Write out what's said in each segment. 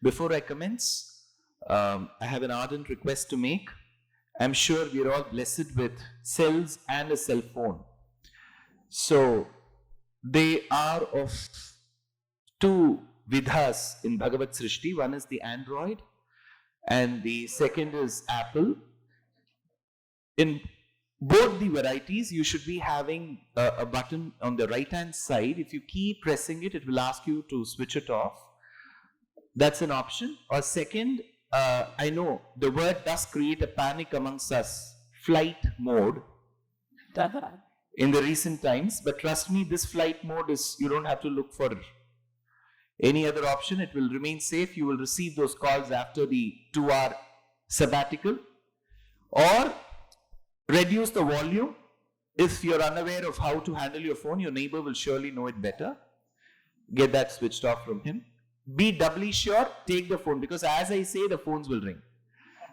Before I commence, I have an ardent request to make. I'm sure we're all blessed with cells and a cell phone. So, they are of two vidhas in Bhagavad Srishti. One is the Android and the second is Apple. In both the varieties, you should be having a button on the right hand side. If you keep pressing it, it will ask you to switch it off. That's an option. Or second, I know the word does create a panic amongst us, flight mode, in the recent times. But trust me, this flight mode is, you don't have to look for any other option. It will remain safe. You will receive those calls after the 2-hour sabbatical. Or reduce the volume. If you're unaware of how to handle your phone, your neighbor will surely know it better. Get that switched off from him. Be doubly sure, take the phone, because as I say, the phones will ring.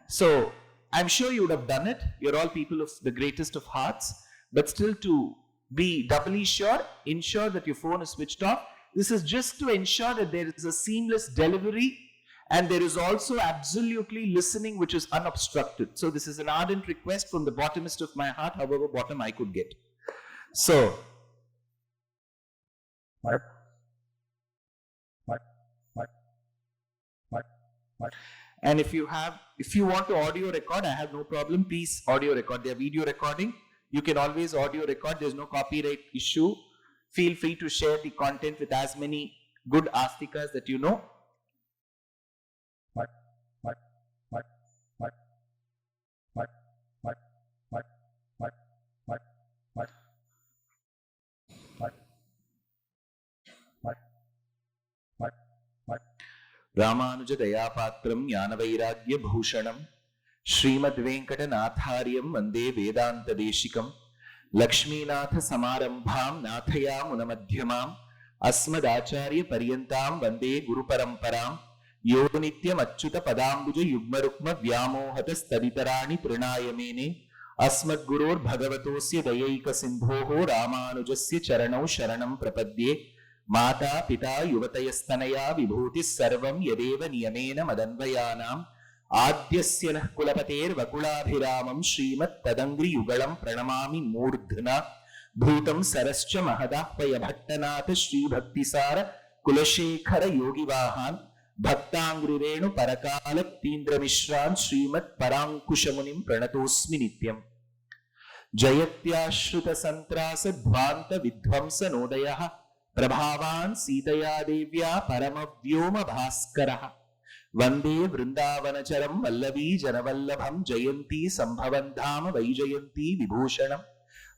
So, I'm sure you would have done it. You're all people of the greatest of hearts. But still, to be doubly sure, ensure that your phone is switched off. This is just to ensure that there is a seamless delivery and there is also absolutely listening which is unobstructed. So, this is an ardent request from the bottomest of my heart, however bottom I could get. So, and if you want to audio record, I have no problem. Please audio record. They are video recording. You can always audio record. There's no copyright issue. Feel free to share the content with as many good astikas that you know. Ramanuja Dayapatram Jnanavairagya Bhushanam Srimad Venkatanathāryam Vande Vedanta Deshikam Lakshminatha Samarambham Nathaya Munamadhyamam Asmad Acharya Paryantam Vande Guru Paramparam Yo Nityam Achyuta Padambuja Yugmarukma Vyamohata Staditarani Pranayamene Asmad Gurur Bhagavatosya Dayaika Sindhoho Ramanujasya Charanau Sharanam Prapadye Mata Pita Yuvatayastanaya Vibhutis Sarvam Yadeva Niyamena Madanvayanam Adyasyanah Kulapater Vakulabhiramam Srimat Tadangri Yugalam Pranamami Murdhana Bhutam Sarascha Mahadahpaya Bhattanatha Shri Bhaktisara Kulashekara Yogi Vahan Bhaktangri Renu Parakalak Tindra Mishran Srimat Parankushamunim Pranatosmi Nityam Jayatyashruta Santrasa Dhvanta Vidvamsa Nodayaha Prabhavan Sitaya Devya Paramavyoma Bhaskaraha Vande Vrindavanacharam Vallavi Janavallabham Jayanti Sambhavandhama Vaijayanti Vibhushanam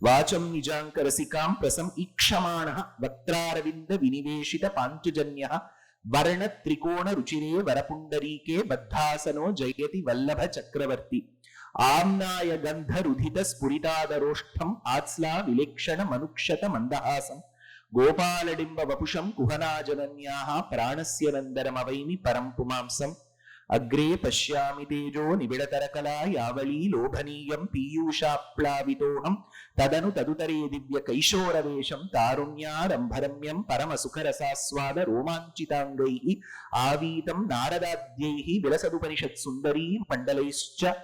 Vacham Nijankarasikam Prasam Ikshamanaha Vaktraravinda Viniveshita Panchajanyaha Varna Trikona Ruchire Varapundarike Baddhasano Jayati Vallabha Chakravarti Amnaya Gandha Rudhita Spuritadarostham Atsla Vilekshana Manukshata Mandahasam Gopaladimba Vapusham Kuhana Jananyaha Pranasya Nandaramavaini Parampumamsam Agre Pashyami Tejo Nibidatarakala Yavali Lobhaniyam Piyushaplavitoham Tadanu Tadutare Divya Kaishora Vesham Tarunya Rambharamyam Paramasukharasaswada Romanchitangaihi Avitam Naradadyehi Vilasadupanishat Sundari Mandalaischa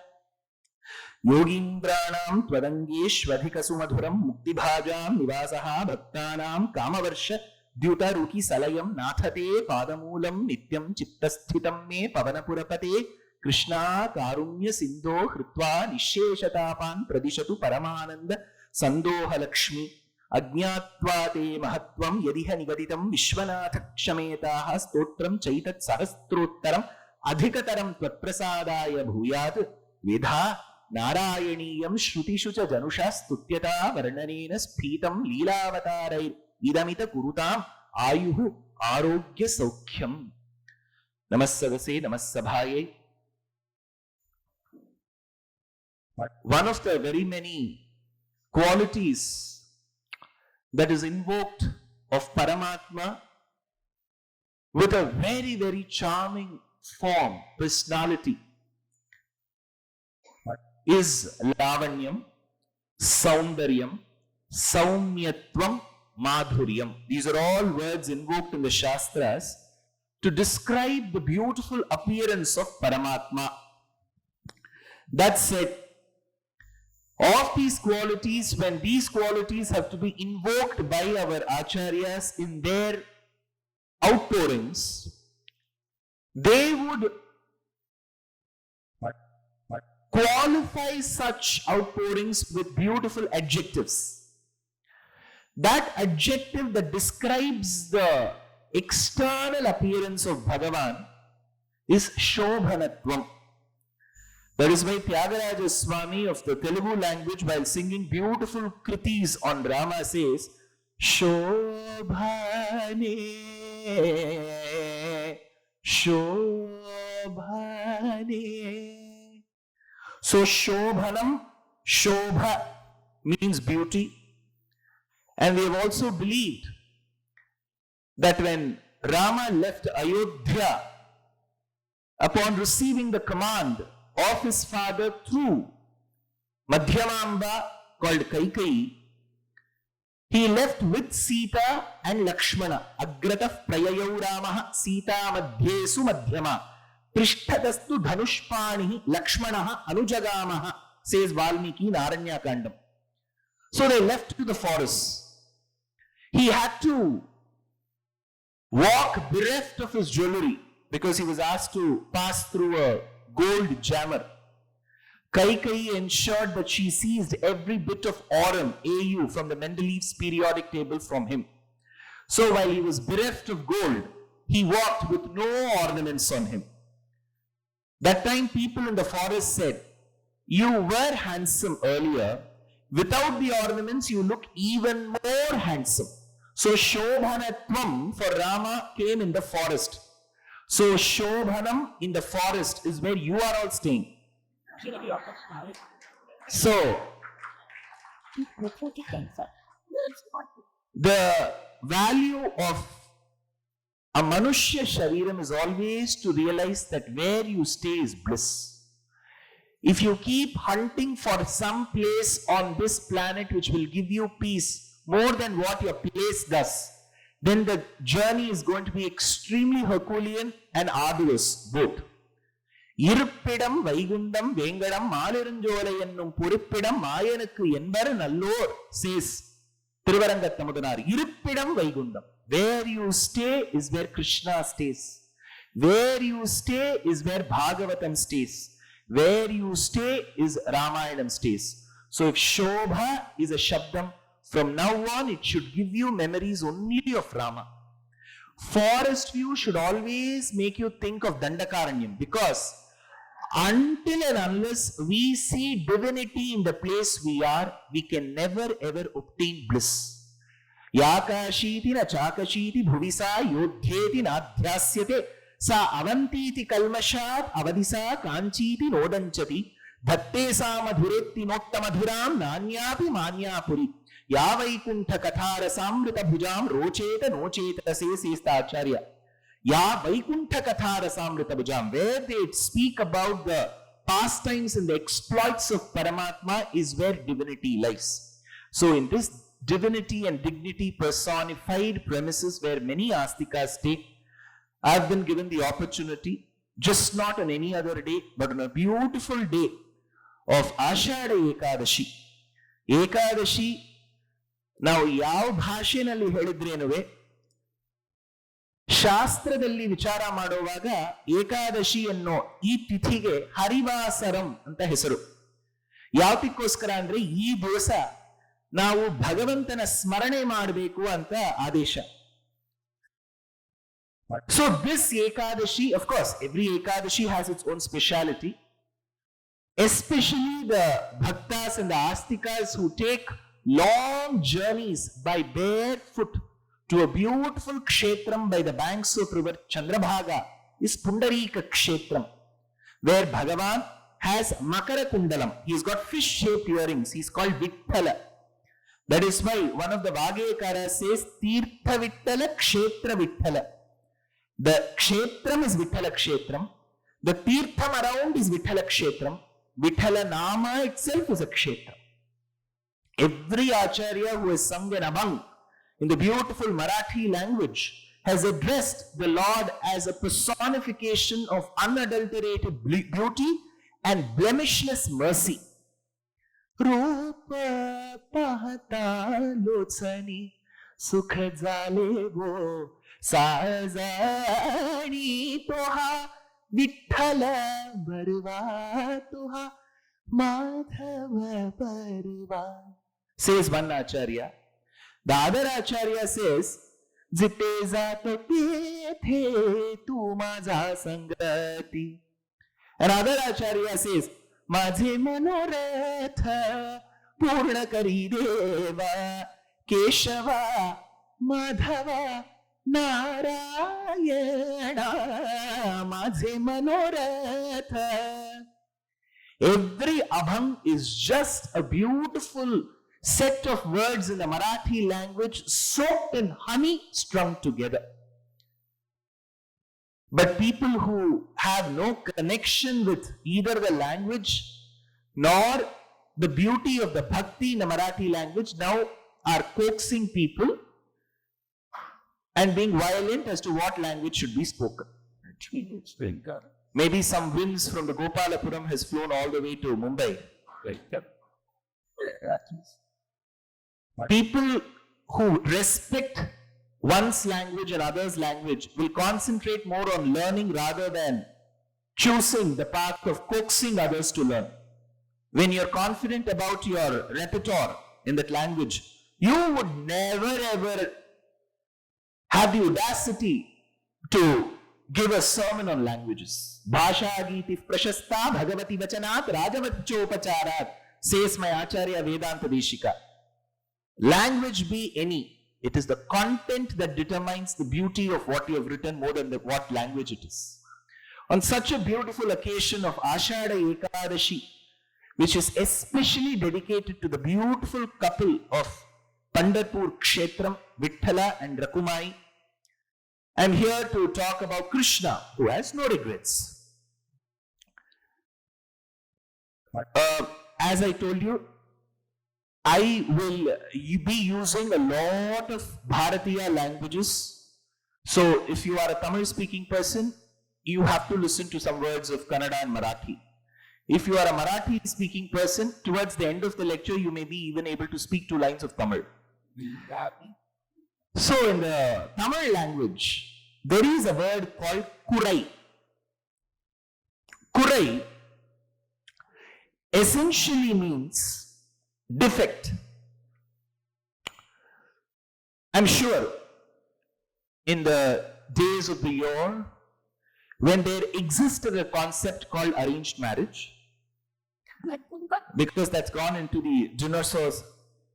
Yogindranam Twadangeshwadhikasumadhuram Muktibhajam Nivasaha Bhaktanam Kamavarsha Dyuta Ruki Salayam Nathate Padamulam Nityam Chittassthitam Me Pavanapurapate Krishna Karunya Sindho Hritva Nisheshatapan Pradishatu Paramananda Sandoha Lakshmi Ajñātvāte Mahatvam Yadiha Nigaditam Vishwanatha Kshametaha Stotram Chaitat Sahastrottaram Adhikataram Tvatprasadaya Bhuyat Vedha Narayaniyam Shrutishucha Janusha Stutyata Varnanena Sphitam Leelavatarai Idamita Kurutam Ayuhu Arogya Saukhyam. Namassadase Namassabhaye. One of the very many qualities that is invoked of Paramatma with a very, very charming form, personality, is Lavanyam, Saundaryam, Saumyatvam, Madhuryam. These are all words invoked in the Shastras to describe the beautiful appearance of Paramatma. That said, of these qualities, when these qualities have to be invoked by our acharyas in their outpourings, they would qualify such outpourings with beautiful adjectives. That adjective that describes the external appearance of Bhagavan is Shobhanatvam. That is why Tyagaraja Swami of the Telugu language, while singing beautiful kritis on Rama, says, Shobhane, Shobhane. So Shobhanam, Shobha means beauty. And we have also believed that when Rama left Ayodhya, upon receiving the command of his father through Madhyamamba called Kaikeyi, he left with Sita and Lakshmana. Agratah prayayau Ramah Sita madhyesu madhyama prishtadastu dhanushpanihi Lakshmanaha anujagamaha, says Valmiki in Aranyakandam. So they left to the forest. He had to walk bereft of his jewelry because he was asked to pass through a gold jammer. Kaikeyi ensured that she seized every bit of aurum, AU, from the Mendeleev's periodic table from him. So while he was bereft of gold, he walked with no ornaments on him. That time people in the forest said, you were handsome earlier. Without the ornaments, you look even more handsome. So Shobhanatvam for Rama came in the forest. So Shobhanam in the forest is where you are all staying. So the value of a Manushya Shariram is always to realize that where you stay is bliss. If you keep hunting for some place on this planet which will give you peace more than what your place does, then the journey is going to be extremely Herculean and arduous both. Irupidam Vaigundam Vengadam Malirunjolayanum Puripidam Mayanukku Enbar Nallor, says Thiruvarangathamudanar. Irupidam Vaigundam. Where you stay is where Krishna stays. Where you stay is where Bhagavatam stays. Where you stay is Ramayanam stays. So if Shobha is a Shabdam, from now on it should give you memories only of Rama. Forest view should always make you think of Dandakaranyam, because until and unless we see divinity in the place we are, we can never ever obtain bliss. Yakashiti na chakashiti bhuvisa yodhyeti nadhyasyate sa avantiti kalmashat avadisa kanchiti nodanchati dhatte sa madhuretti notta madhuram nanyapi manyapuri Yavaikuntha kathara samrita bhujam rocheta nocheta, says the Acharya. Yavaikuntha kathara samrita bhujam, where they speak about the pastimes and the exploits of Paramatma is where divinity lies. So in this divinity and dignity personified premises where many astikas stay, I have been given the opportunity, just not on any other day, but on a beautiful day of Ashada Ekadashi. Ekadashi, ನಾವು ಯಾವ ಭಾಷೆಯಲ್ಲಿ ಹೇಳಿದ್ರೇನುವೆ, ಶಾಸ್ತ್ರದಲ್ಲಿ ವಿಚಾರ ಮಾಡುವಾಗ ಏಕಾದಶಿ ಅನ್ನೋ ಈ ತಿಥಿಗೆ ಹರಿವಾಸರಂ ಅಂತ ಹೆಸರು. ಯಾವತ್ತಿಗೋಸ್ಕರ ಅಂದ್ರೆ ಈ ದಿವಸ ನಾವು ಭಗವಂತನ ಸ್ಮರಣೆ ಮಾಡಬೇಕು ಅಂತ ಆದೇಶ. So this Ekadashi, of course, every Ekadashi has its own speciality. Especially the bhaktas and the astikas who take long journeys by barefoot to a beautiful kshetram by the banks of river Chandrabhaga is Pundarika Kshetram, where Bhagavan has Makara Kundalam. He's got fish-shaped earrings. He's called Vitthala. That is why one of the Vagayakaras says Tirtha Vitthala Kshetra Vitthala. The Kshetram is Vitthala Kshetram. The Tirtham around is Vitthala Kshetram. Vitthala Nama itself is a Kshetram. Every Acharya who has sung an abang in the beautiful Marathi language has addressed the Lord as a personification of unadulterated beauty and blemishless mercy. Rupa pahata lotsani sukh jale wo sazani toha vithala barva toha madhava barva. Says one Acharya. The other Acharya says, Jite jat pe the tu maja sangati. Another Acharya says, Majhe manoratha purna kari deva Keshava Madhava Narayana Majhe manoratha. Every abhang is just a beautiful set of words in the Marathi language soaked in honey strung together. But people who have no connection with either the language nor the beauty of the bhakti in the Marathi language now are coaxing people and being violent as to what language should be spoken. Maybe some winds from the Gopalapuram has flown all the way to Mumbai. People who respect one's language and others' language will concentrate more on learning rather than choosing the path of coaxing others to learn. When you're confident about your repertoire in that language, you would never ever have the audacity to give a sermon on languages. Bhasha Giti Prashasta Bhagavati Vachanat Rajavachyopacharat, says my Acharya Vedanta Deshika. Language be any. It is the content that determines the beauty of what you have written more than what language it is. On such a beautiful occasion of Ashada Ekadashi, which is especially dedicated to the beautiful couple of Pandharpur Kshetram, Vithala and Rakumai, I am here to talk about Krishna, who has no regrets. As I told you, I will be using a lot of Bharatiya languages. So if you are a Tamil speaking person, you have to listen to some words of Kannada and Marathi. If you are a Marathi speaking person, towards the end of the lecture, you may be even able to speak 2 lines of Tamil. So in the Tamil language, there is a word called kurai. Kurai essentially means defect. I'm sure in the days of the yore, when there existed a concept called arranged marriage, because that's gone into the dinosaurs,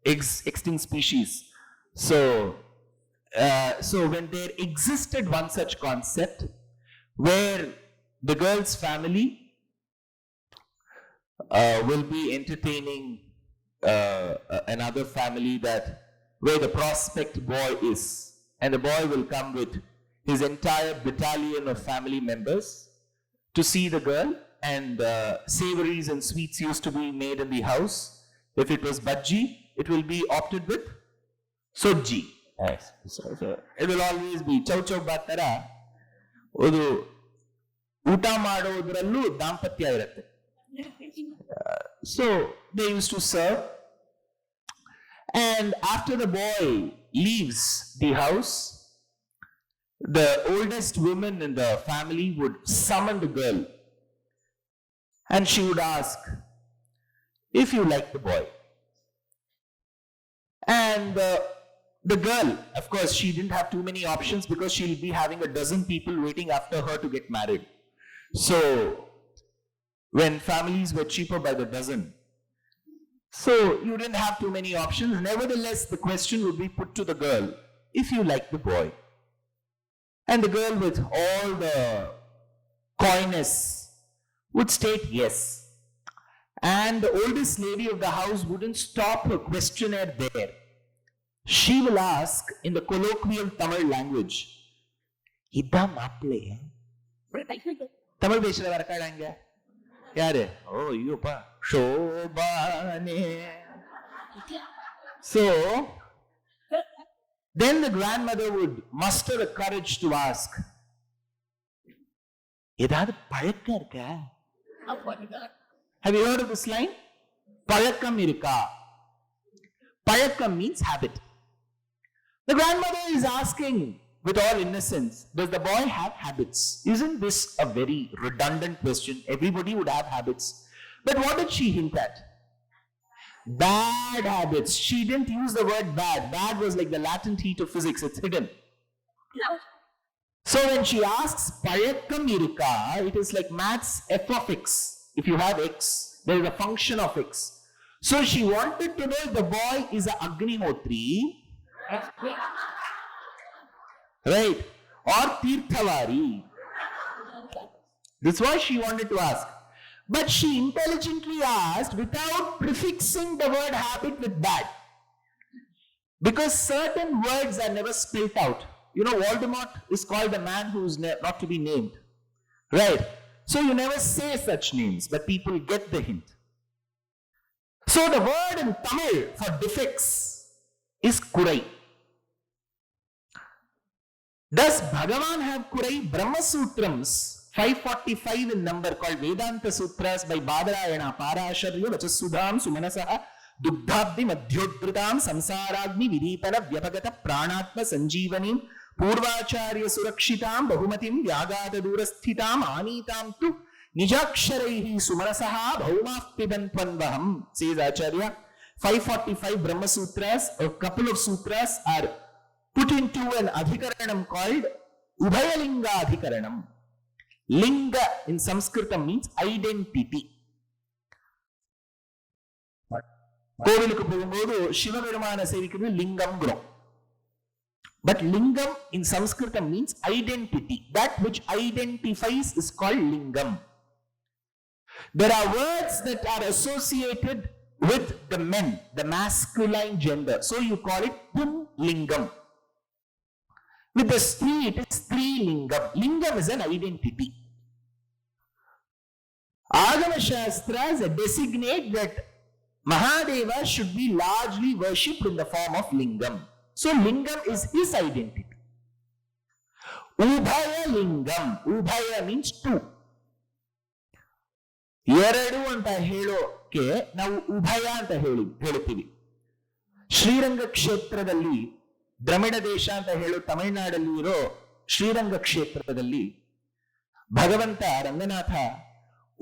extinct species. So when there existed one such concept where the girl's family will be entertaining another family where the prospect boy is, and the boy will come with his entire battalion of family members to see the girl, and savories and sweets used to be made in the house. If it was bhaji, it will be opted with soji. Yes. So it will always be chow chow batara. Udu uta madodrallu dampatya irutte. So they used to serve, and after the boy leaves the house, the oldest woman in the family would summon the girl, and she would ask if you like the boy. And the girl, of course, she didn't have too many options because she'll be having a dozen people waiting after her to get married. So when families were cheaper by the dozen, so you didn't have too many options. Nevertheless, the question would be put to the girl, if you like the boy. And the girl, with all the coyness, would state yes. And the oldest lady of the house wouldn't stop her questionnaire there. She will ask in the colloquial Tamil language, "Idda maaple Tamil பேசுற வரக்காடாங்க யாரு? ஓ ஐயோப்பா ஷோபானே." So Then the grandmother would muster the courage to ask, ஏதாவது பழக்கம் இருக்கா? Have you heard of this line? பழக்கம் இருக்கா? Payakam means habit. The grandmother is asking with all innocence, does the boy have habits? Isn't this a very redundant question? Everybody would have habits. But what did she hint at? Bad habits. She didn't use the word bad. Bad was like the latent heat of physics. It's hidden. So when she asks Payakam irika, it is like maths f of x. If you have x, there is a function of x. So she wanted to know if the boy is a Agnihotri, right, or Tirthavari. That's why she wanted to ask. But she intelligently asked without prefixing the word habit with bad. Because certain words are never spelled out. You know, Voldemort is called the man who is not to be named. Right? So you never say such names, but people get the hint. So the word in Tamil for defects is kurai. Does Bhagavan have kurai? Brahma Sutrams 545 in number, called Vedanta Sutras by Badarayana, Parasharya, Vachasudham, Sumanasaha, Dugdhabdi, Madhyodhritam, Samsaragni, Vidipana, Vyapagata, Pranatma, Sanjeevanim, Purvacharya Surakshitam, Bahumatim, Vyagata Durasthitam, Anitam tu Nijaksharaihi Sumanasaha, Bhaumah Pibantvanvaham, says Acharya. 545 Brahma Sutras, a couple of sutras are put into an adhikaranam called Ubhayalinga Adhikaranam. Linga in Sanskritam means identity. கோவிலுக்கு போகும்போது சிவபெருமான சேவிக்கிறது லிங்கம் குரம். But lingam in Sanskritam means identity. That which identifies is called lingam. There are words that are associated with the men, the masculine gender. So you call it pum lingam. With the Stri, it is Stri lingam. Lingam is an identity. Agama Shastras designate that Mahadeva should be largely worshipped in the form of lingam. So lingam is his identity. Ubhaya lingam. Ubhaya means two. Eradu anta heloke ನಾವು ಉಭಯ ಅಂತ ಹೇಳುತ್ತೀವಿ. ಶ್ರೀರಂಗ ಕ್ಷೇತ್ರದಲ್ಲಿ, ದ್ರಮಿಡ ದೇಶ ಅಂತ ಹೇಳೋ ತಮಿಳುನಾಡಲ್ಲಿ ಇರೋ ಶ್ರೀರಂಗ ಕ್ಷೇತ್ರದಲ್ಲಿ ಭಗವಂತ ರಂಗನಾಥ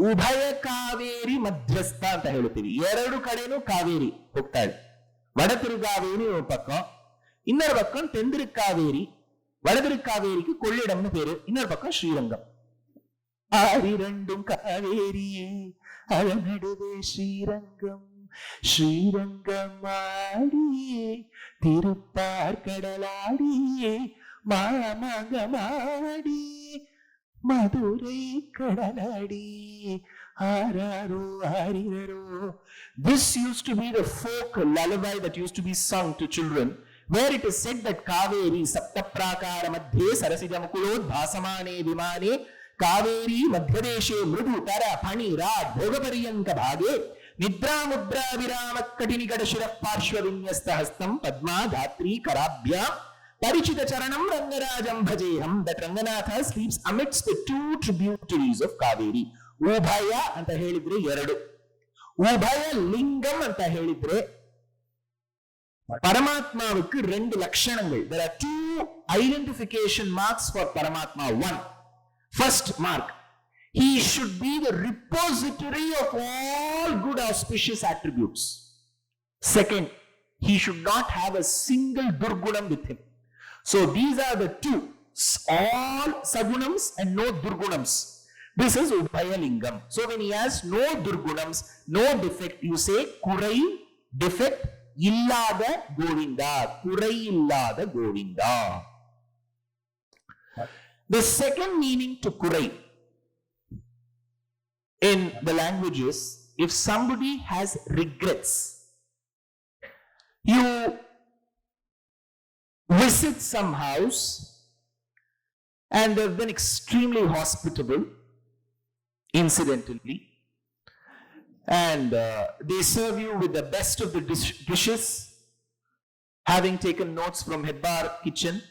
ಉಭಯ ಕಾವೇರಿ ಮಧ್ಯಸ್ಥ ಅಂತ ಹೇಳುತ್ತೀವಿ. ಎರಡು ಕಡೆನೂ ಕಾವೇರಿ ಹೋಗ್ತಾಳೆ. வடதிருக்காவேரி ஒரு பக்கம், இன்னொரு பக்கம் தென்திருக்காவேரி. வடதிருக்காவேரிக்கு கொள்ளிடம்னு பேரு, இன்னொரு பக்கம் ஸ்ரீரங்கம். ஆரிரண்டும் காவேரியே அழநடுவே ஸ்ரீரங்கம், ஸ்ரீரங்கம் ஆடியே திருப்பார் கடலாடியே மாமங்கமாடியே மதுரை கடலாடி ஆராரோ ஆரிரோ. This used to be the folk lullaby that used to be sung to children, where it is said that Kaveri saptaprakara madhye sarasija mukulod bhasamane vimane Kaveri madhyadeshe mrudu tara pani rad bhogaparyanka bhage nidra mudra virama katinikada shirah parshva vinyasta hastam padma dhatri karabhyam Parichita Charanam Rangarajam Bhajeham. That Ranganatha sleeps amidst the two tributaries of Kaveri. Ubhaya anta helidre eradu. Ubhaya lingam anta helidre Paramatmavukku rendu lakshanangal. There are two identification marks for Paramatma. One, first mark, he should be the repository of all good auspicious attributes. Second, he should not have a single durgunam with him. So these are the two, all sagunams and no durgunams. This is Ubhayalingam. So when he has no durgunams, no defect, you say kurai, defect, illada govinda, kurai illada govinda. The second meaning to kurai in the language is, if somebody has regrets, you visit some house and they've been extremely hospitable, incidentally, and they serve you with the best of the dishes, having taken notes from Headbar Kitchen,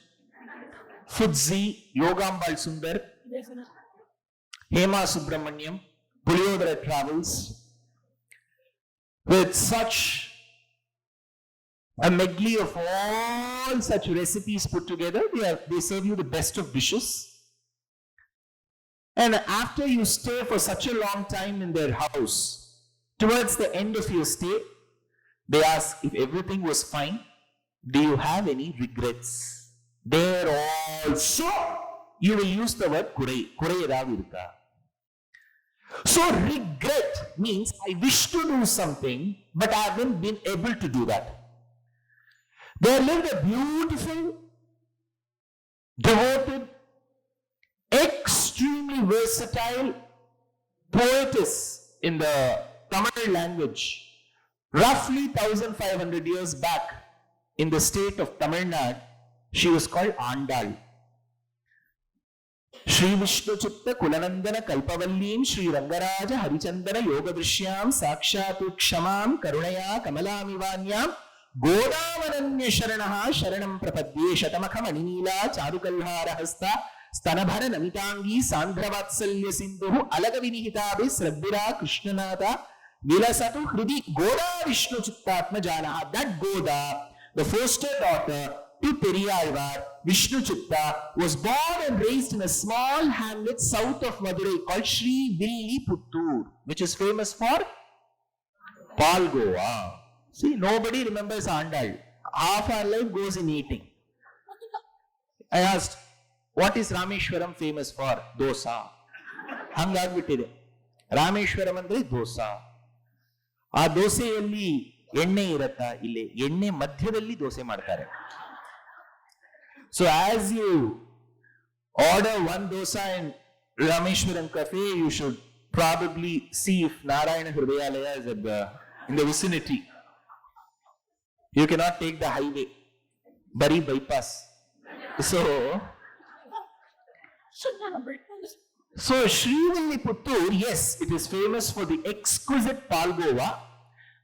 Fudzi, Yogambal Sundar, Hema Subramaniam, Puliodara Travels, with such a medley of all such recipes put together. They serve you the best of dishes. And after you stay for such a long time in their house, towards the end of your stay, they ask if everything was fine. Do you have any regrets? There also, you will use the word kurai. Kurai edavu irukka. So regret means I wish to do something, but I haven't been able to do that. There lived a beautiful, devoted, extremely versatile poetess in the Tamil language, roughly 1500 years back in the state of Tamil Nadu. She was called Andal. Shri Vishnu Chitta Kulanandana Kalpavallim Shri Rangaraja Harichandana Yoga Drishyam Sakshatu Kshamam Karunaya Kamalamivanyam Godavananya Sharanaha Sharanam Prapadye Shatamakha Maninila Charukalhara Hasta Stanabhara Namitangi Sandhravatsalya Sindhu Alagavinihitabe Sraddhira Krishnanata Vilasatu Hridi Goda Vishnu Chittatma Janaha. That Goda, the foster daughter to Periyalvar, Vishnu Chitta, was born and raised in a small hamlet south of Madurai called Shri Villiputtur, which is famous for Palgoa. See, nobody remembers Andal. Half our life goes in eating. I asked, what is Rameshwaram famous for? Dosa. Hangagbitide. Rameshwaram andre dosa. ಆ ದೋಸೆಯಲ್ಲಿ ಎಣ್ಣೆ ಇರತ್ತಾ? ಇಲ್ಲಿ ಎಣ್ಣೆ ಮಧ್ಯದಲ್ಲಿ ದೋಸೆ ಮಾಡ್ತಾರೆ. So as you order one dosa in Rameshwaram cafe, you should probably see if Narayana Hridayalaya is in the vicinity. You cannot take the highway, Bari bypass. So Srivilliputtur, yes, it is famous for the exquisite Palgova.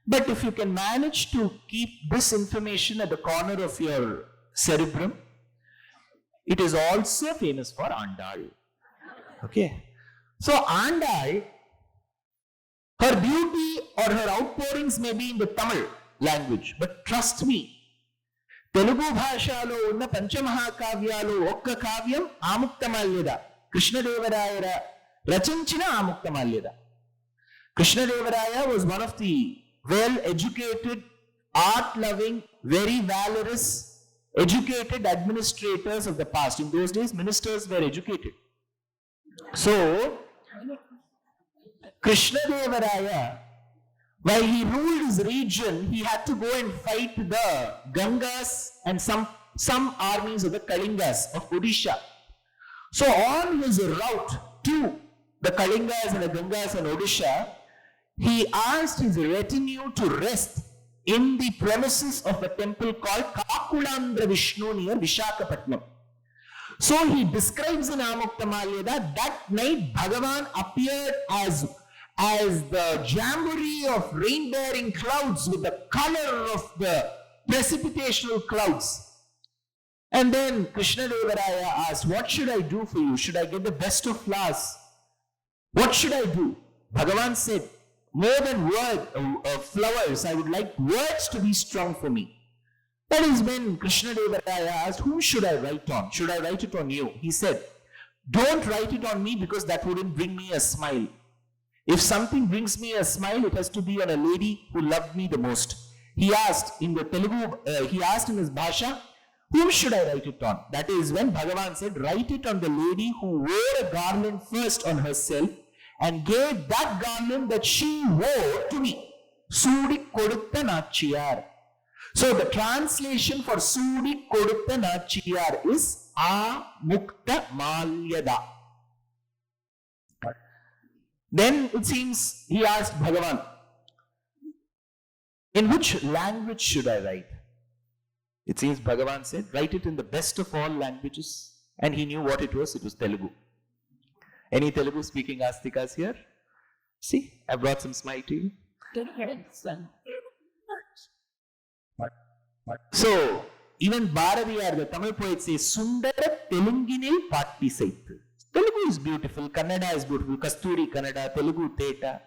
But if you can manage to keep this information at the corner of your cerebrum, it is also famous for Andal. Okay. So Andal, her beauty or her outpourings may be in the Tamil language, but trust me, Telugu bhashalo unna Panchamaha-kavyalo okka kavyam Amukta-malyada. Krishna-devarayara rachinchina Amukta-malyada. Krishna-devaraya was one of the well-educated, art-loving, very valorous, educated administrators of the past. In those days, ministers were educated. So, Krishna-devaraya, while he ruled his region, he had to go and fight the Gangas and some armies of the Kalingas of Odisha. So, on his route to the Kalingas and the Gangas and Odisha, he asked his retinue to rest in the premises of a temple called Kakulandra Vishnu near Vishakhapatnam. So he describes in Amukta-malyada that night Bhagavan appeared as the jamboree of rain-bearing clouds with the color of the precipitational clouds. And then Krishna-devaraya asked, what should I do for you? Should I get the best of flowers? What should I do? Bhagavan said, more than flowers, I would like words to be strong for me. That is when Krishna-devaraya asked, whom should I write on? Should I write it on you? He said, don't write it on me because that wouldn't bring me a smile. If something brings me a smile, it has to be on a lady who loved me the most. He asked in the Telugu, he asked in his bhasha, whom should I write it on? That is when Bhagavan said, write it on the lady who wore a garland first on herself and gave that garland that she wore to me. Sudi kodutta nachiyar. So the translation for Sudi kodutta nachiyar is Amukta-malyada. Then it seems he asked Bhagavan, in which language should I write? It seems Bhagavan said, write it in the best of all languages. And he knew what it was Telugu. Any Telugu speaking Astikas here? See, I brought some smile to you. So, even Bharatiyar, the Tamil poet, says, Sundara Telunginil Patti Saithu. Telugu is beautiful, Kannada is beautiful, Kasturi Kannada, Telugu Theta.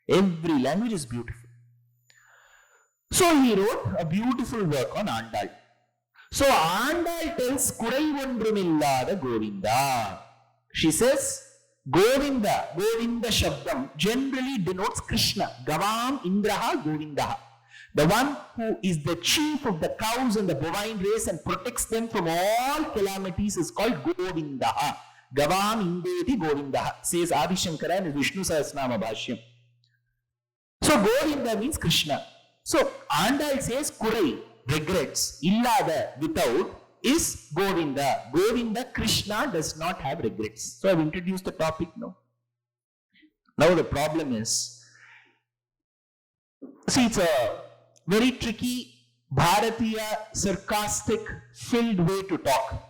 Every language is beautiful. So he wrote a beautiful work on Andal. So Andal tells Kurai Ondrumillada Govinda. She says, Govinda Shabdam generally denotes Krishna. Gavam Indraha Govinda. The one who is the chief of the cows and the bovine race and protects them from all calamities is called Govinda. Gavam Indeti Govinda, says Adi Shankara in Vishnu Sahasranama Bhashyam. So Govinda means Krishna. So Andal says Kurai, regrets, illada, without, is Govinda. Govinda, Krishna does not have regrets. So I've introduced the topic now. Now the problem is, see, it's a very tricky, Bharatiya, sarcastic, filled way to talk.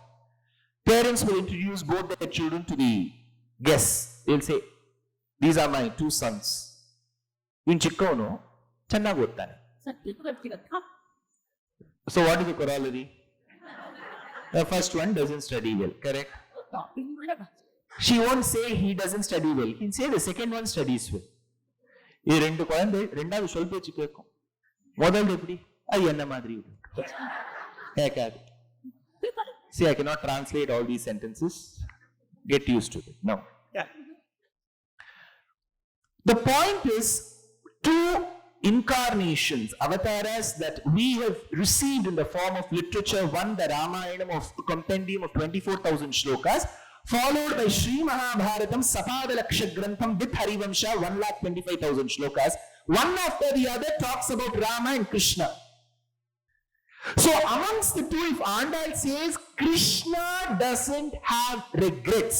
Parents will introduce both their children to the guests. They'll say, these are my two sons. In Chikkavanu, Channagu ottane. So what is the corollary? The first one doesn't study well, correct? She won't say he doesn't study well. He'll say the second one studies well. இது ரெண்டு குழந்தை ரெண்டாவது சொல் பேச்சு கேட்கும். முதல்ல எப்படி என்ன மாதிரி கேட்காது. See, I cannot translate all these sentences. Get used to it. No. Yeah. The point is, two incarnations, avatars that we have received in the form of literature. One, the Ramayanam of a compendium of 24,000 shlokas, followed by Shri Mahabharatam, Sapadalaksha Grantham with Harivamsha, 125,000 shlokas. One after the other talks about Rama and Krishna. So amongst the two, if Andal says Krishna doesn't have regrets,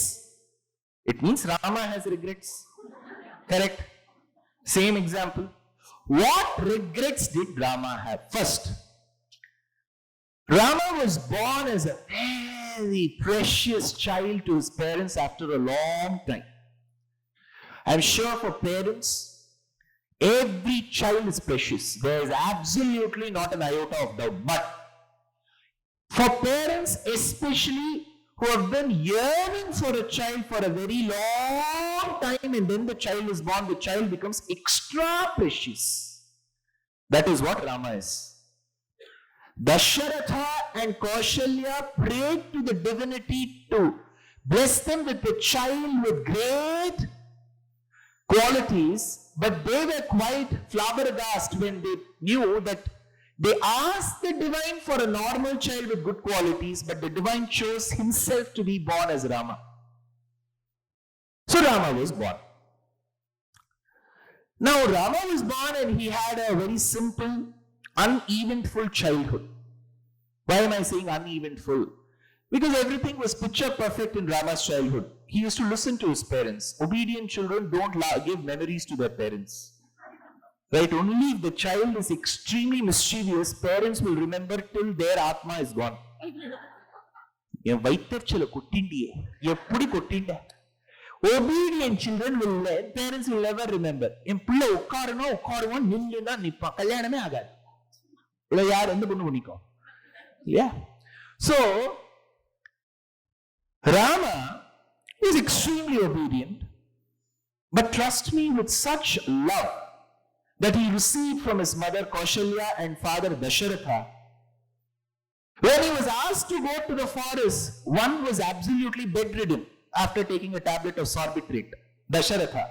it means Rama has regrets. Correct? Same example. What regrets did Rama have? First, Rama was born as a very precious child to his parents after a long time. I'm sure for parents, every child is precious. There is absolutely not an iota of doubt. But for parents, especially who have been yearning for a child for a very long time, and then the child is born, the child becomes extra precious. That is what Rama is. Dasharatha and Kaushalya prayed to the divinity to bless them with a child with great qualities, but they were quite flabbergasted when they knew that they asked the divine for a normal child with good qualities, but the divine chose himself to be born as Rama. So Rama was born. Now Rama was born and he had a very simple, uneventful childhood. Why am I saying uneventful? Because everything was picture perfect in Rama's childhood. He used to listen to his parents. Obedient children don't give memories to their parents. Right? Only if the child is extremely mischievous, parents will remember till their Atma is gone. Obedient children will, parents will never remember. Yeah. So, Rama is extremely obedient, but trust me, with such love that he received from his mother Kaushalya and father Dasharatha. When he was asked to go to the forest, one was absolutely bedridden after taking a tablet of sorbitrate, Dasharatha.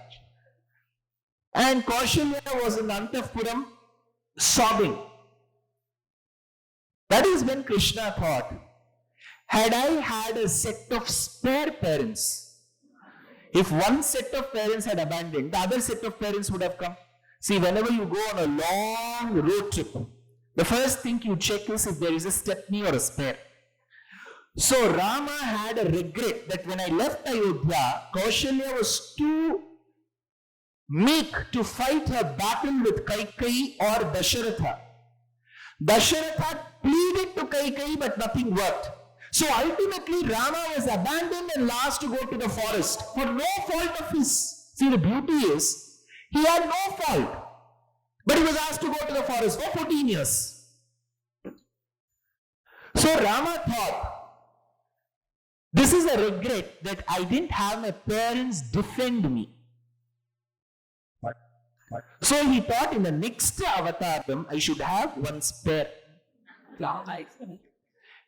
And Kaushalya was in Anthapuram sobbing. That is when Krishna thought, had I had a set of spare parents, if one set of parents had abandoned, the other set of parents would have come. See, whenever you go on a long road trip, the first thing you check is if there is a stepney or a spare. So Rama had a regret that when I left Ayodhya, Kaushalya was too meek to fight her battle with Kaikeyi or Dasharatha. Dasharatha pleaded to Kaikeyi, but nothing worked. So ultimately Rama was abandoned and asked to go to the forest for no fault of his. See, the beauty is, he had no fault, but he was asked to go to the forest for 14 years. So Rama thought, this is a regret that I didn't have my parents defend me. So he thought in the next avataram I should have one spare.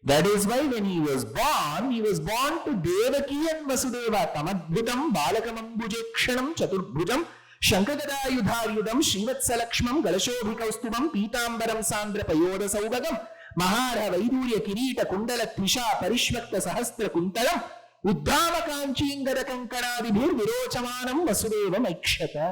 That is why when he was born to Devaki and Vasudeva. Tamadbhutam balakamambujekshanam chaturbhujam shankagadaayudharyudam Srivatsalakshmam galashobhikaustubam Pitambaram sandra payoda saugagam Mahara Vaidurya Kirita Kundala Trisha Parishvakta Sahastra Kuntalam Uddhama Kanchingara Kankanadibhir Virochamanam Vasudevam Aikshata.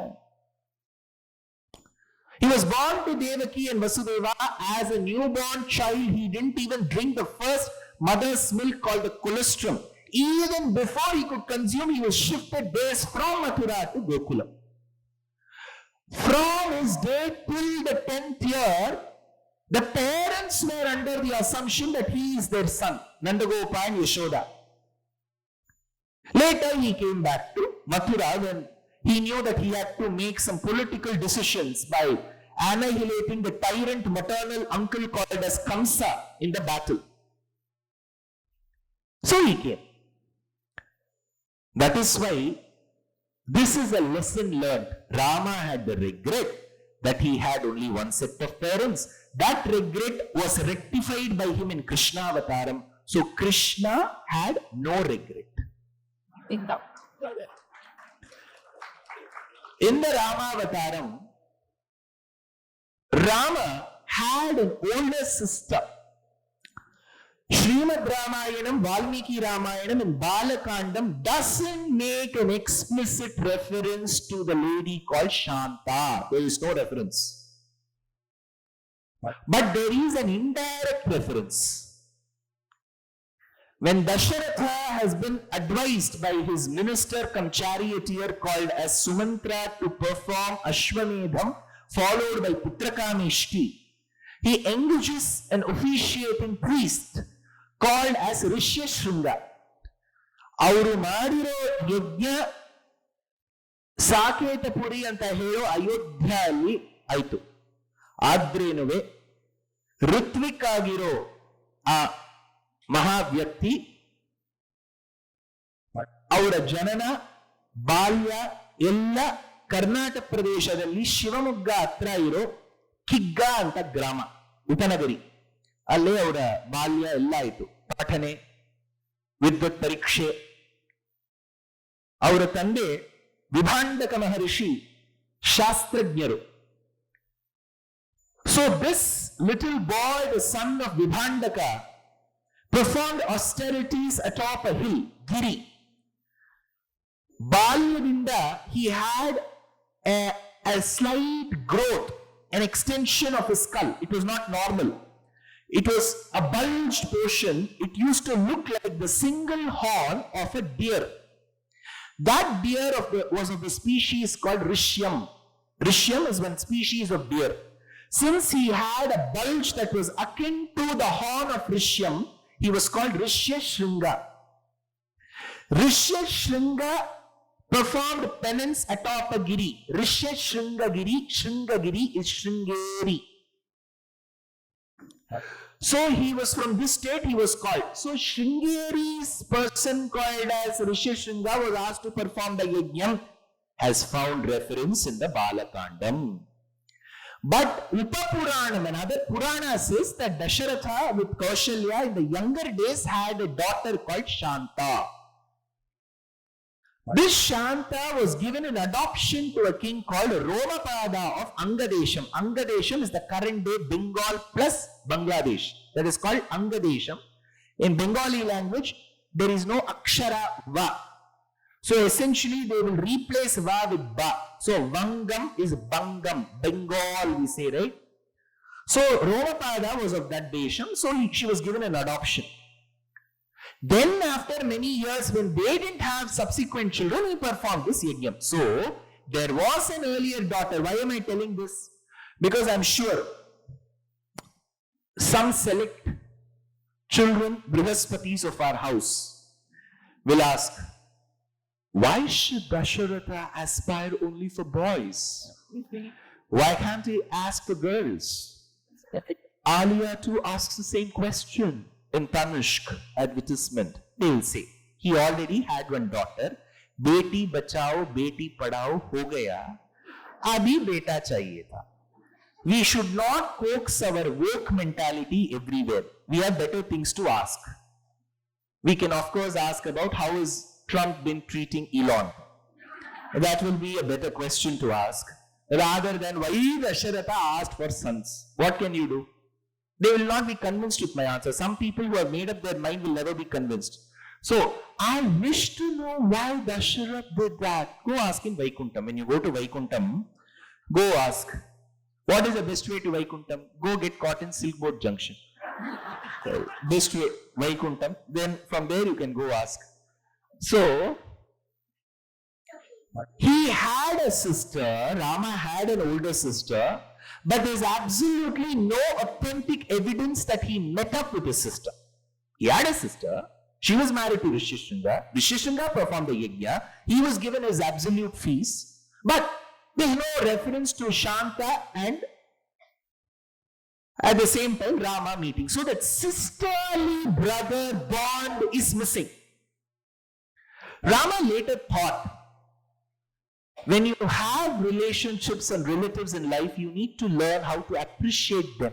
He was born to Devaki and Vasudeva as a newborn child. He didn't even drink the first mother's milk called the colostrum. Even before he could consume, he was shifted days from Mathura to Gokula. From his day till the 10th year, the parents were under the assumption that he is their son, Nandagopa and Yashoda. Later he came back to Mathura when he knew that he had to make some political decisions by annihilating the tyrant maternal uncle called as Kamsa in the battle. So he came. That is why this is a lesson learned. Rama had the regret that he had only one set of parents. That regret was rectified by him in Krishna avataram. So Krishna had no regret. In the Rama avataram, Rama had an older sister. Srimad Ramayanam, Valmiki Ramayanam and Balakandam doesn't make an explicit reference to the lady called Shanta. There is no reference. But there is an indirect reference. When Dasharatha has been advised by his minister cum charioteer called as Sumantra to perform Ashwamedham followed by Putrakameshti, he engages an officiating priest called as Rishyashringa. Avaru madiro yajna Saketapuri anta helo Ayodhyali aitu. Adrenuve Ritvik agiro a ಮಹಾವ್ಯಕ್ತಿ ಅವರ ಜನನ ಬಾಲ್ಯ ಎಲ್ಲ ಕರ್ನಾಟಕ ಪ್ರದೇಶದಲ್ಲಿ ಶಿವಮೊಗ್ಗ ಹತ್ರ ಇರೋ ಕಿಗ್ಗ ಅಂತ ಗ್ರಾಮ, ಉಪನಗರಿ. ಅಲ್ಲೇ ಅವರ ಬಾಲ್ಯ ಎಲ್ಲ ಆಯಿತು. ಪಠನೆ, ವಿದ್ವತ್ ಪರೀಕ್ಷೆ. ಅವರ ತಂದೆ ವಿಭಾಂಡಕ ಮಹರ್ಷಿ, ಶಾಸ್ತ್ರಜ್ಞರು. So this little boy, the son of Vibhandaka, performed austerities atop a hill, Giri. Balyadinda, he had a slight growth, an extension of his skull. It was not normal. It was a bulged portion. It used to look like the single horn of a deer. That deer was of the species called Rishyam. Rishyam is one species of deer. Since he had a bulge that was akin to the horn of Rishyam, he was called Rishyashringa. Rishyashringa performed penance atop a giri. Rishyashringagiri, Shringagiri is Shringeri. So he was from this state, he was called. So Shringeri's person called as Rishyashringa was asked to perform the yajnam, has found reference in the Balakandam. But Upapuranam, another Purana, says that Dasharatha with Kaushalya in the younger days had a daughter called Shanta. This Shanta was given in adoption to a king called Romapada of Angadesham. Angadesham is the current day Bengal plus Bangladesh. That is called Angadesham. In Bengali language, there is no Akshara Va. So essentially they will replace Va with Ba. So Vangam is Bangam. Bengal we say, right? So Romapada was of that Desham. So she was given an adoption. Then after many years when they didn't have subsequent children, he performed this yajnam. So there was an earlier daughter. Why am I telling this? Because I'm sure some select children, Brihaspatis of our house will ask, why should Dasharatha aspire only for boys? Why can't he ask for girls? Alia too asks the same question. in Tanishq advertisement, they will say, he already had one daughter, Beti Bachao Beti Padhao हो गया, अभी बेटा चाहिए था. We should not coax our woke mentality everywhere. We have better things to ask. We can of course ask about how has Trump been treating Elon. That will be a better question to ask, rather than why Dasharatha asked for sons. What can you do? They will not be convinced with my answer. Some people who have made up their mind will never be convinced. So, I wish to know why Dasharath did that. Go ask in Vaikuntham. When you go to Vaikuntham, go ask, what is the best way to Vaikuntham? Go get caught in Silk Boat Junction. Best way, Vaikuntham. Then from there you can go ask. So, he had a sister, Rama had an older sister, but there is absolutely no authentic evidence that he met up with his sister. He had a sister, she was married to Rishishringa, Rishishringa performed the yajna, he was given his absolute feast, but there is no reference to Shanta and at the same time Rama meeting. So that sisterly brother bond is missing. Rama later thought, when you have relationships and relatives in life, you need to learn how to appreciate them.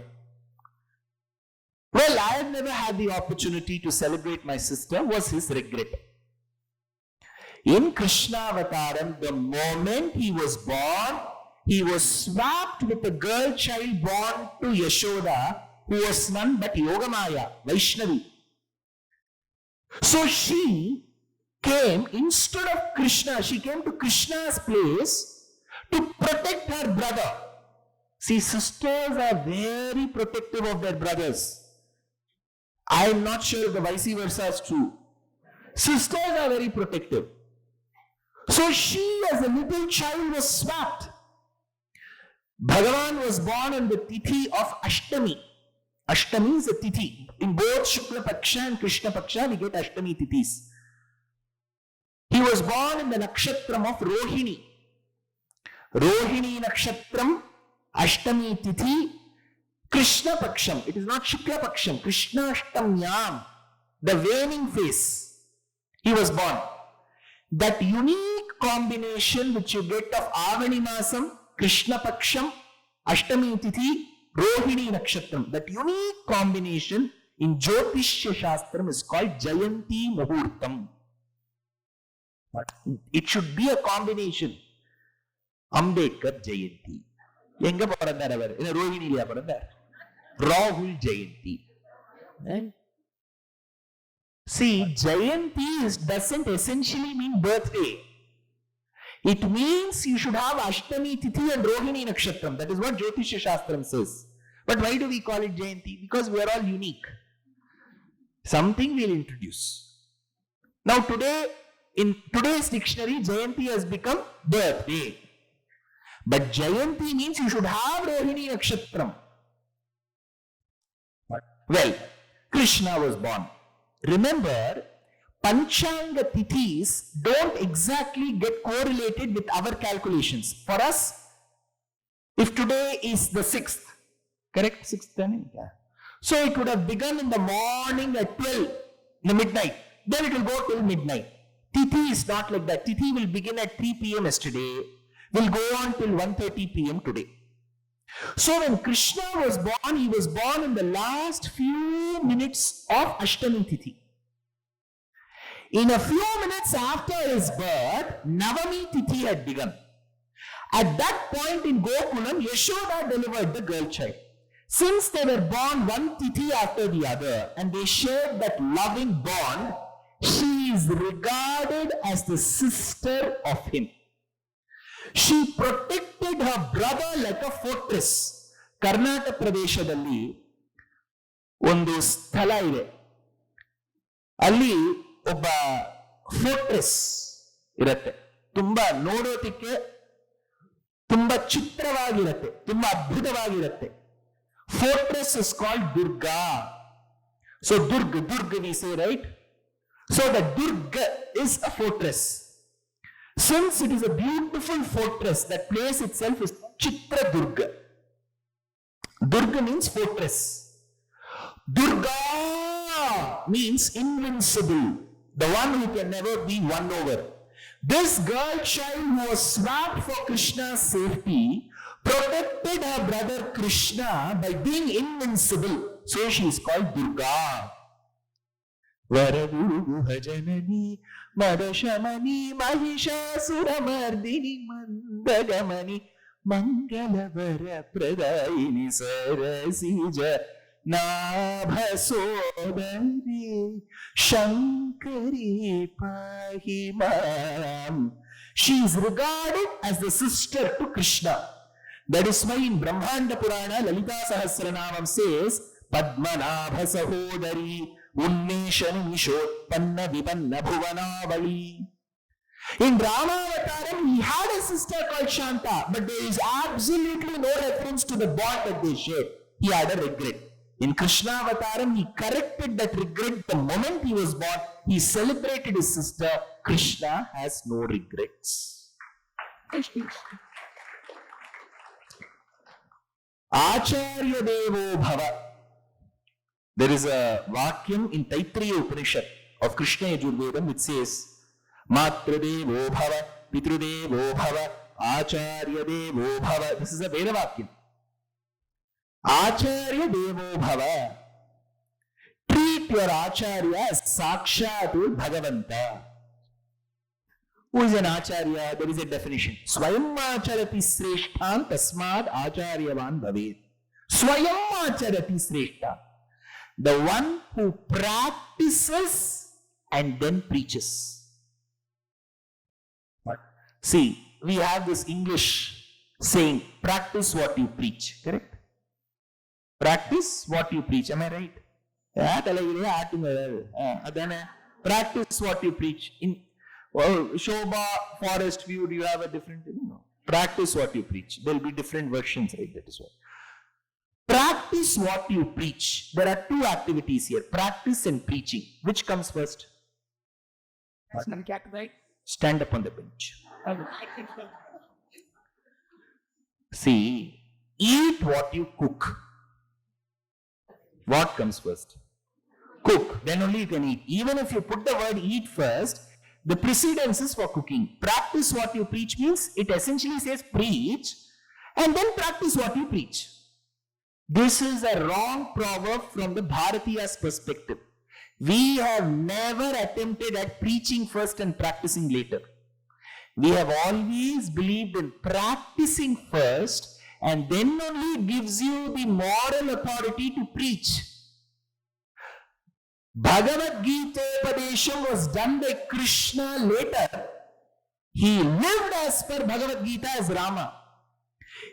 Well, I have never had the opportunity to celebrate my sister, was his regret. In Krishna Avataram, the moment he was born, he was swapped with a girl child born to Yashoda, who was none but Yogamaya, Vaishnavi. So she came, instead of Krishna, she came to Krishna's place to protect her brother. See, sisters are very protective of their brothers. I am not sure if the vice versa is true. Sisters are very protective. So she, as a little child, was swapped. Bhagavan was born on the tithi of Ashtami. Ashtami is a tithi. In both Shukla Paksha and Krishna Paksha, we get Ashtami tithis. He was born in the nakshatram of Rohini. Rohini nakshatram, Ashtami tithi, Krishna Paksham. It is not Shukla Paksham. Krishna Ashtamyam, the waning phase. He was born. That unique combination which you get of Avani Masam, Krishna Paksham, Ashtami tithi, Rohini nakshatram. That unique combination in Jyotishya Shastram is called Jayanti Muhurtam. But it should be a combination. Ambedkar Jayanti. Enga porandar avaru? In Rohini liya porandar. Rahul Jayanti. And see, Jayanti doesn't essentially mean birthday. It means you should have Ashtami Tithi and Rohini Nakshatram. That is what Jyotishya Shastram says. But why do we call it Jayanti? Because we are all unique. Something we'll introduce. Now today, in today's dictionary, Jayanti has become birthday. But Jayanti means you should have Rohini Nakshatram. Well, Krishna was born. Remember, Panchanga Tithis don't exactly get correlated with our calculations. For us, if today is the 6th, correct? 6th, yeah. So it would have begun in the morning at 12, in the midnight. Then it will go till midnight. Tithi is not like that. Tithi will begin at 3 p.m. yesterday, will go on till 1:30 p.m. today. So when Krishna was born, he was born in the last few minutes of Ashtami Tithi. In a few minutes after his birth, Navami Tithi had begun. At that point in Gokulam, Yashoda delivered the girl child. Since they were born one Tithi after the other and they shared that loving bond, she is regarded as the sister of him. She protected her brother like a fortress. Karnataka Pradeshadalli ಒಂದು ಸ್ಥಳ ಇದೆ. ಅಲ್ಲಿ ಒಬ್ಬ fortress ಇರುತ್ತೆ. ತುಂಬಾ ನೋಡೋದಕ್ಕೆ ತುಂಬಾ ಚಿತ್ರವಾಗಿರುತ್ತೆ, ತುಂಬಾ ಅದ್ಭುತವಾಗಿರುತ್ತೆ. Fortress is called Durga. So Durga we say, right? So the Durga is a fortress. Since it is a beautiful fortress, that place itself is Chitra Durga. Durga means fortress. Durga Durga means invincible, the one who can never be won over. This girl child who was swapped for Krishna's safety protected her brother Krishna by being invincible. So she is called Durga. Varaduruguhajanani madashamani mahishasuramardini mandagamani mangalavara pradayini sarasija nabhasodari shankari pahimam. She is regarded as the sister to Krishna. That is why in Brahmanda Purana, Lalita Sahasranamam says, Padmanabha Sahodari Unneshani Shotpanna Vipanna Bhuvanavali. In Ramavataram, he had a sister called Shanta, but there is absolutely no reference to the bond that they shared. He had a regret. In Krishna Avataram, he corrected that regret the moment he was born. He celebrated his sister. Krishna has no regrets. Acharya Devo Bhava. There is a vakyam in Taittiriya Upanishad of Krishna Yajurvedam which says, Matra Devo Bhava, Pitru Devo Bhava, Acharya Devo Bhava. This is a Veda vakyam. Acharya Devo Bhava. Treat your Acharya as Sakshatul Bhagavanta. Who is an Acharya? There is a definition. Swayam Acharati Sreshtan Tasmad Acharyavan Bhavet. Swayam Acharati Sreshtan. The one who practices and then preaches. But see, we have this English saying, practice what you preach. Correct? Practice what you preach. Am I right? Practice what you preach. In Shobha, Forest View, do you have a different? No. Practice what you preach. There will be different versions, right? That is why. Practice what you preach. There are two activities here. Practice and preaching. Which comes first? Stand up on the bench. See, eat what you cook. What comes first? Cook. Then only you can eat. Even if you put the word eat first, the precedence is for cooking. Practice what you preach means it essentially says preach and then practice what you preach. This is a wrong proverb from the Bharatiya's perspective. We have never attempted at preaching first and practicing later. We have always believed in practicing first and then only it gives you the moral authority to preach. Bhagavad Gita Upadesham was done by Krishna later. He lived as per Bhagavad Gita as Rama.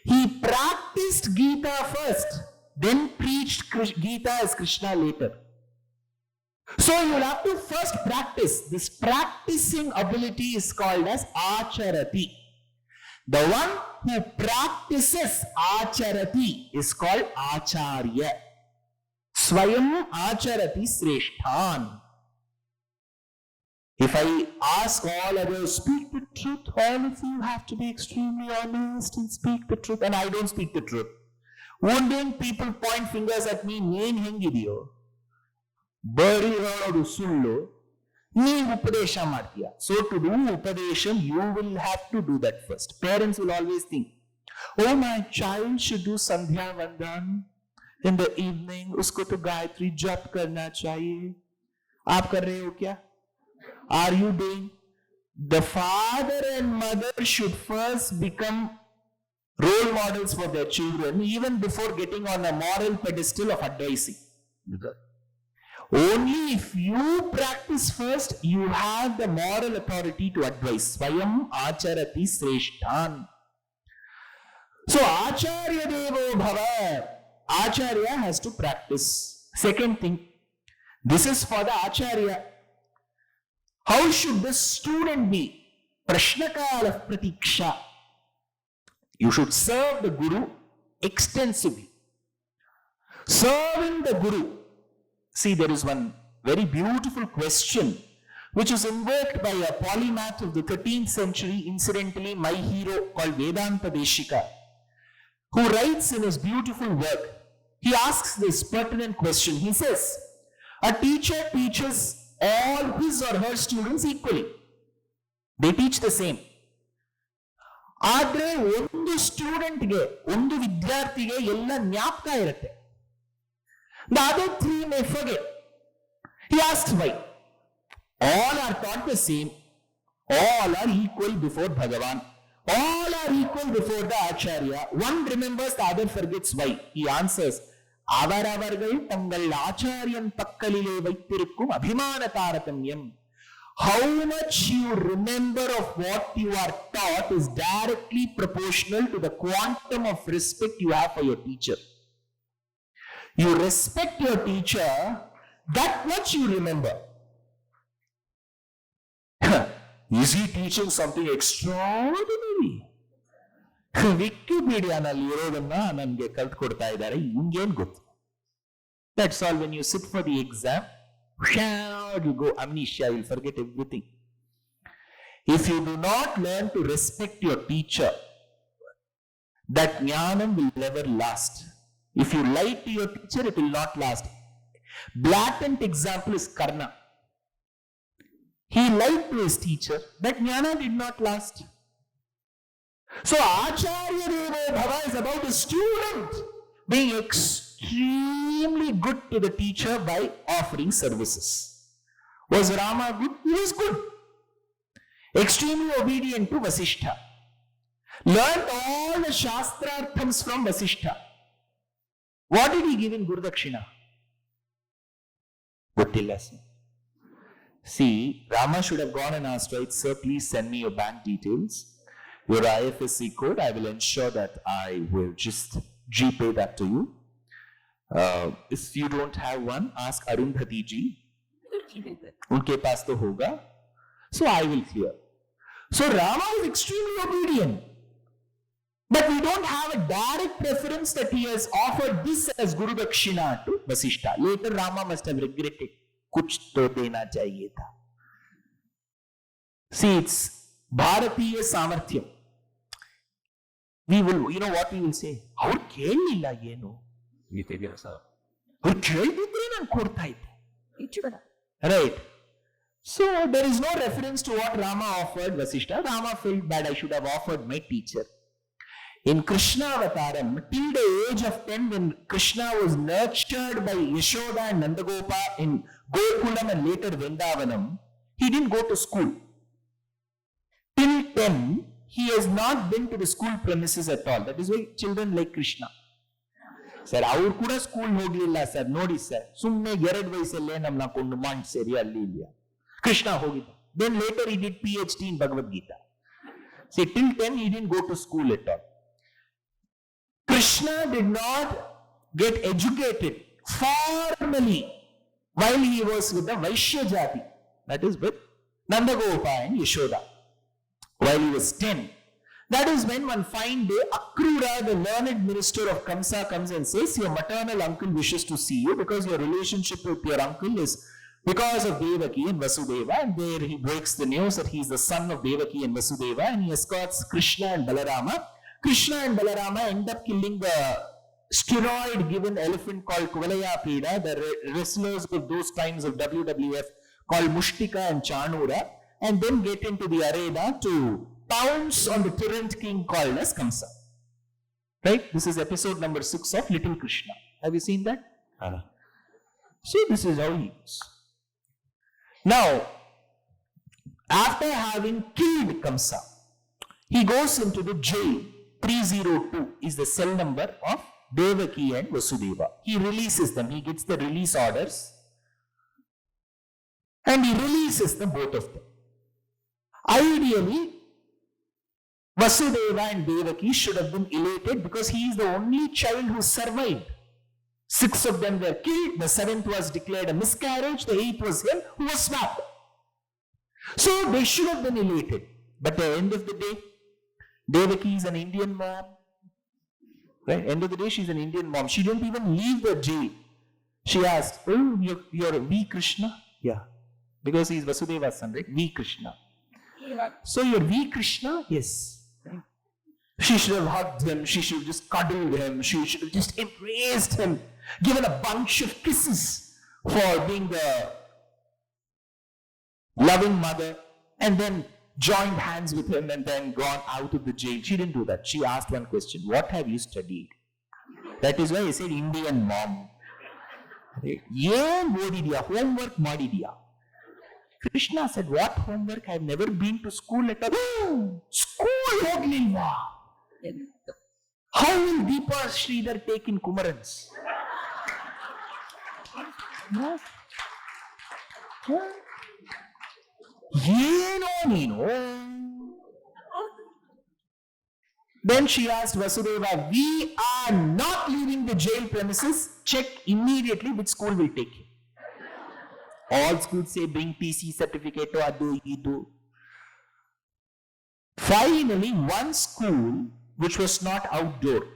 He practiced Gita first, then preached Gita as Krishna later. So you will have to first practice. This practicing ability is called as Acharati. The one who practices Acharati is called Acharya. Swayam Acharati Sreshtan. If I ask all others, speak the truth, all of you have to be extremely honest and speak the truth, and I don't speak the truth. Wouldn't people point fingers at me? Neen hengidiyo. Bari herodu sullo. Nee upadesha martiya. So to do upadesham, you will have to do that first. Parents will always think, oh, my child should do Sandhya Vandan in the evening. Usko to Gayatri jap karna chahiye. Aap kar rahe ho kya? Are you doing? The father and mother should first become role models for their children even before getting on a moral pedestal of advising. Only if you practice first, you have the moral authority to advise. Swayam Acharati Sreshtan. So Acharya Devo Bhava. Acharya has to practice. Second thing, this is for the Acharya. How should the student be? Prashnakala Pratiksha. You should serve the Guru extensively. Serving the Guru. See, there is one very beautiful question which was invoked by a polymath of the 13th century, incidentally my hero called Vedanta Deshika, who writes in his beautiful work. He asks this pertinent question. He says, A teacher teaches all his or her students equally. They teach the same. ಆದ್ರೆ ಒಂದು ಸ್ಟೂಡೆಂಟ್ಗೆ, ಒಂದು ವಿದ್ಯಾರ್ಥಿಗೆ ಎಲ್ಲ ಜ್ಞಾಪಕ ಇರುತ್ತೆ. The other three may forget. He asks why. All are taught the same. All are equal before Bhagavan. All are equal before the Acharya. One remembers, the other forgets why. He answers, அவரவர்கள் தங்கள் ஆச்சாரியன் பக்கலிலே வைத்திருக்கும் அபிமான தாரதமியம். How much you remember of what you are taught is directly proportional to the quantum of respect you have for your teacher. You respect your teacher, that much you remember. Is he teaching something extraordinary? ವಿಕಿಪೀಡಿಯಾನಲ್ಲಿ ಇರೋದನ್ನ ನನ್ಗೆ ಕಲ್ತ್ಕೊಡ್ತಾ ಇದ್ದಾರೆ, ಹಿಂಗೇನ್ ಗೊತ್ತು. That's all. When you sit for the exam, you go amnesia, you'll forget everything. If you do not learn to respect your teacher, that jnanam will never last. If you lie to your teacher, it will not last. Blatant example is Karna. He lied to his teacher. That jnana did not last. So Acharya Devo Bhava is about a student being extremely good to the teacher by offering services. Was Rama good? He was good. Extremely obedient to Vasishtha. Learned all the Shastrarthams from Vasishtha. What did he give in Guru Dakshina? Gottilla, sir. See, Rama should have gone and asked, right, sir, please send me your bank details, your IFSC code. I will ensure that I will just GPay that to you. If you don't have one, ask Arundhati ji. Unke paas to hoga. So I will clear. So Rama is extremely obedient. But we don't have a direct reference that he has offered this as Guru Dakshina to Vasishtha. Later Rama must have regretted. Kuch to dena chahiye tha. See, it's Bharatiya Samarthyam. We will, you know what we will say? Avaru kelilla yenu. Avaru kelididre nanu kodta idde. Right. So there is no reference to what Rama offered Vasishtha. Rama felt bad, I should have offered my teacher. In Krishna Avataram, till the age of 10, when Krishna was nurtured by Yashoda and Nandagopa in Gokulam and later Vrindavanam, he didn't go to school. Till 10, he has not been to the school premises at all. That is why children like Krishna. Sir, ಅವರು ಕೂಡ school ಹೋಗ್ಲಿಲ್ಲ sir, ನೋಡಿ sir, ಸುಮ್ಮನೆ 2 ವಯಸ್ಸಲ್ಲೇ ನಮ್ಮನ್ನ ಕೊಂಡು ಮಾಡಿ ಸೇರಿ ಅಲ್ಲಿ ಇಲ್ಲ. ಕೃಷ್ಣ ಹೋಗಿದ್ದ. Then later he did PhD in Bhagavad Gita. See, till 10 he didn't go to school at all. Krishna did not get educated formally while he was with the Vaishya Jati, that is with Nandagopa and Yashoda, while he was 10. That is when one fine day Akrura, the learned minister of Kamsa, comes and says, your maternal uncle wishes to see you because your relationship with your uncle is because of Devaki and Vasudeva, and there he breaks the news that he is the son of Devaki and Vasudeva, and he escorts Krishna and Balarama. Krishna and Balarama end up killing the steroid-given elephant called Kuvalaya Pida, the wrestlers of those times of WWF called Mushtika and Chanura, and then get into the arena to pounce on the tyrant king called as Kamsa. Right? This is episode number 6 of Little Krishna. Have you seen that? See, this is how he is. Now, after having killed Kamsa, he goes into the jail. 302 is the cell number of Devaki and Vasudeva. He releases them. He gets the release orders and he releases them, both of them. Ideally, Vasudeva and Devaki should have been elated because he is the only child who survived. 6 of them were killed. The 7th was declared a miscarriage. The 8th was him who was swapped. So they should have been elated. But at the end of the day, Devaki is an Indian mom. Right? End of the day, she's an Indian mom. She didn't even leave the jail. She asked, oh, you're V. Krishna? Yeah. Because he's Vasudeva's son, right? V. Krishna. So you're V. Krishna? Yes. She should have hugged him. She should have just cuddled him. She should have just embraced him. Given a bunch of kisses. for being the loving mother, and then joined hands with him and then gone out of the jail. She didn't do that. She asked one question: what have you studied? That is why I said Indian mom. Homework madidiya. Krishna said, what homework? I have never been to school at all. School hoglilva. How will Deepa Sridhar take in Kumarans? Then she asked Vasudeva, we are not leaving the jail premises. Check immediately which school will take you. All schools say bring TC certificate to adu idu. Finally, one school which was not outdoor,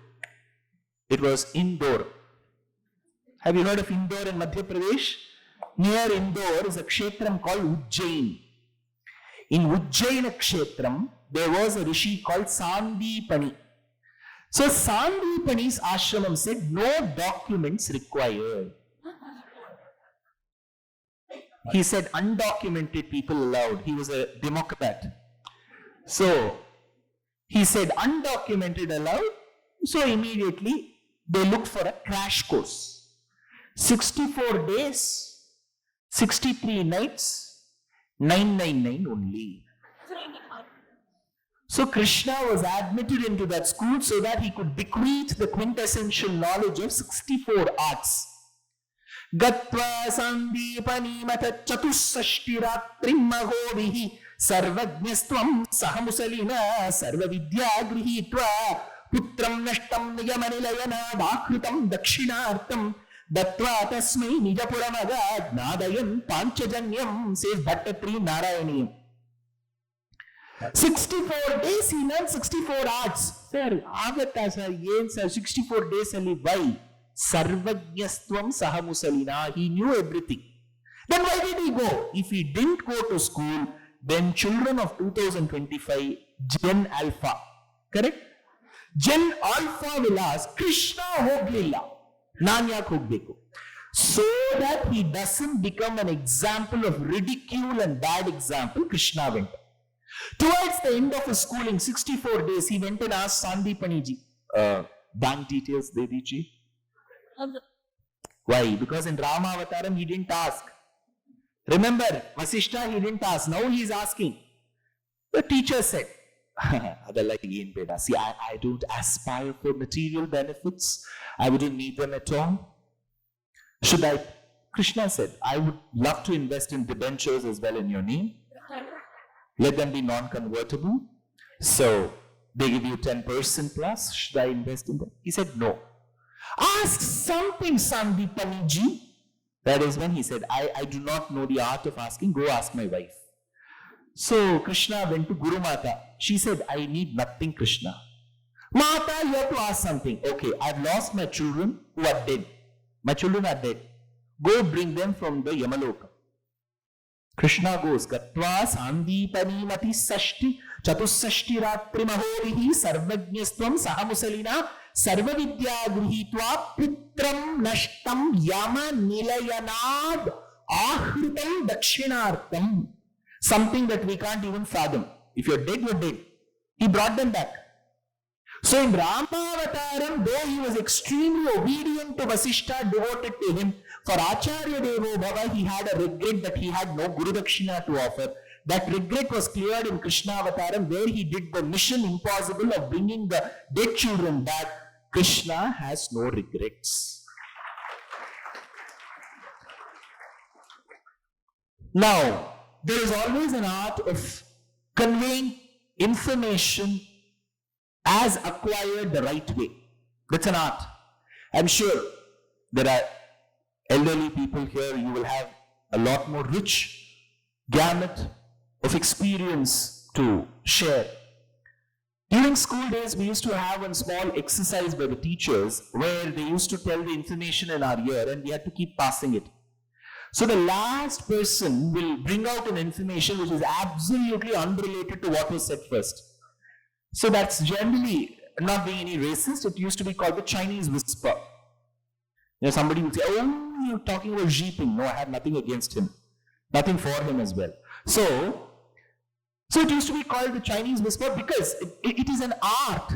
it was indoor. Have you heard of Indore in Madhya Pradesh? Near Indore is a kshetram called Ujjain. In Ujjaina kshetram, there was a rishi called Sandipani. So Sandipani's ashramam said no documents required. He said undocumented people allowed. He was a Democrat. So he said undocumented allowed. So immediately they looked for a crash course. 64 days, 63 nights, 999 only. So Krishna was admitted into that school so that he could bequeath the quintessential knowledge of 64 arts. Gatva Sandipani Mata Chatusashtiratrim Mahovihi Sarvajnastvam Sahamusalina Sarva Vidya Grihitva Putram Nashtam Niyamanilayana Dakritam Dakshinartam Datva Tasmai Nijapuramaga Nadayan Panchajanyam, says Bhattatri Narayaniyam. 64 days he learned 64 arts. Sir, Agata sir, yen sir, 64 days only. Why? Sarvajnastvam Sahamusalina. He knew everything. Then why did he go? If he didn't go to school, then children of 2025, Gen Alpha, correct? Gen Alpha will ask, Krishna hoglilla. Nanyak hogbeku. So that he doesn't become an example of ridicule and bad example, Krishna went. Towards the end of his schooling, 64 days, he went and asked Sandipani ji, bank details de dijiye. Why? Because in Rama Avataram, he didn't ask. Remember, Vasishta, he didn't ask. Now he is asking. The teacher said, see, I don't aspire for material benefits. I wouldn't need them at all. Should I? Krishna said, I would love to invest in debentures as well in your name. Let them be non-convertible. So, they give you 10% plus. Should I invest in them? He said, no. Ask something, Sandipani ji. That is when he said, I do not know the art of asking. Go ask my wife. So, Krishna went to Guru Mata. She said, I need nothing, Krishna. Mata, you have to ask something. Okay, I've lost my children who are dead. My children are dead. Go bring them from the Yamaloka. Krishna goes, Gatva Sandipani Mati Sashti Chatusashti Ratri Mahorihi Sarvajnastvam Sahamusalina Sarva Vidya Grihitva Putram Nashtam Yama Nilayanad Ahritam Dakshinartam. Something that we can't even fathom. If you're dead, you're dead. He brought them back. So in Rama Avataram, though he was extremely obedient to Vasishta, devoted to him, for Acharya Devo Bhava, he had a regret that he had no Guru Dakshina to offer. That regret was cleared in Krishna Avataram, where he did the mission impossible of bringing the dead children back. Krishna has no regrets. Now, there is always an art of conveying information as acquired the right way. That's an art. I'm sure there are elderly people here, you will have a lot more rich gamut of experience to share. During school days, we used to have one small exercise by the teachers where they used to tell the information in our ear and we had to keep passing it. So the last person will bring out an information which is absolutely unrelated to what was said first. So that's generally, not being any racist, it used to be called the Chinese whisper. Somebody will say, oh, you're talking about Xi Jinping. No, I have nothing against him. Nothing for him as well. So it used to be called the Chinese whisper because it is an art